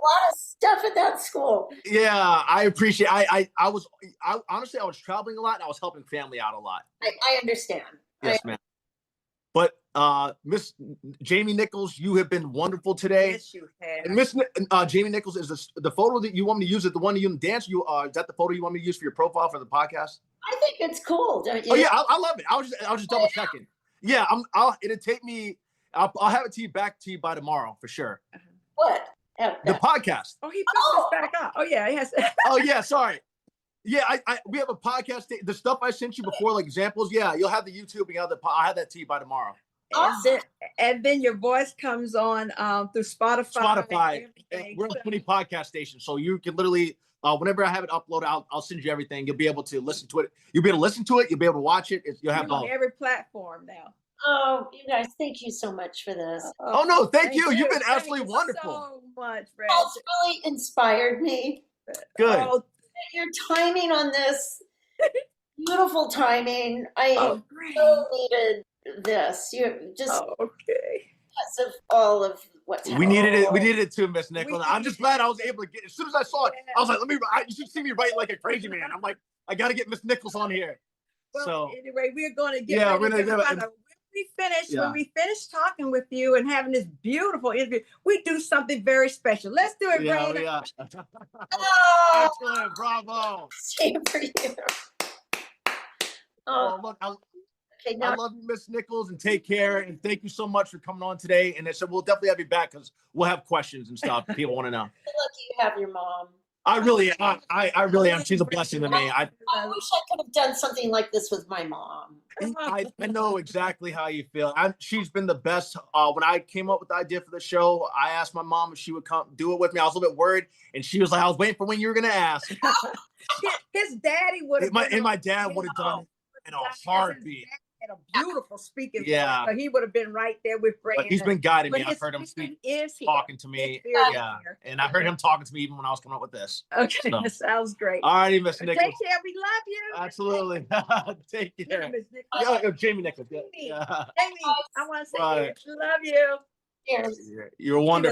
lot of stuff at that school. Yeah, I appreciate. Honestly, I was traveling a lot and I was helping family out a lot. I understand. Yes, ma'am. But Miss Jamie Nichols, you have been wonderful today. Yes, you have. And Miss Jamie Nichols, is the photo that you want me to use? Is the one you dance? Is that the photo you want me to use for your profile for the podcast? I think it's cool, don't you? Oh yeah, I love it. I was just double checking. Yeah, it'll take me. I'll have it back to you by tomorrow for sure. What? The podcast. Oh, he put this back up. Oh yeah, he has. Oh yeah, sorry. Yeah, we have a podcast. The stuff I sent you before, like examples. Yeah, you'll have the YouTube and I'll have that to you by tomorrow. And then your voice comes on through Spotify. And we're on 20 podcast stations, so you can literally whenever I have it uploaded, I'll send you everything. You'll be able to listen to it. You'll be able to listen to it. You'll be able to watch it. You'll have on every platform now. Oh, you guys, thank you so much for this. Oh no, thank you. You've been absolutely wonderful. So much, Brad. It's really inspired me. Good. Your timing on this, beautiful timing. I great. so needed this. You just because of all of what's happening. We needed it too, Miss Nichols. I'm just glad I was able to get. As soon as I saw it, I was like, you should see me write like a crazy man. I'm like, I got to get Miss Nichols on here. Well, so anyway, we're going to get. Yeah, we're going to. When we finish talking with you and having this beautiful interview, we do something very special. Let's do it, Brandon. Yeah. Excellent, bravo. Same for you. Oh, look, I love you, Miss Nichols, and take care. And thank you so much for coming on today. And so we'll definitely have you back because we'll have questions and stuff people want to know. Lucky you have your mom. I really am. She's a blessing to me. I wish I could have done something like this with my mom. I know exactly how you feel. She's been the best. When I came up with the idea for the show, I asked my mom if she would come do it with me. I was a little bit worried, and she was like, I was waiting for when you were going to ask. His daddy would have. My dad would have done it in a heartbeat. And a beautiful speaking voice. So he would have been right there with Brandon. But he's been guiding me. I've heard him talking to me. Yeah. And I heard him talking to me even when I was coming up with this. Okay. So. That sounds great. All righty, Miss Nichols. Take care. We love you. Absolutely. Take care. Jamie Nichols. Yeah. Jamie, I want to say love you. Cheers. You're wonderful.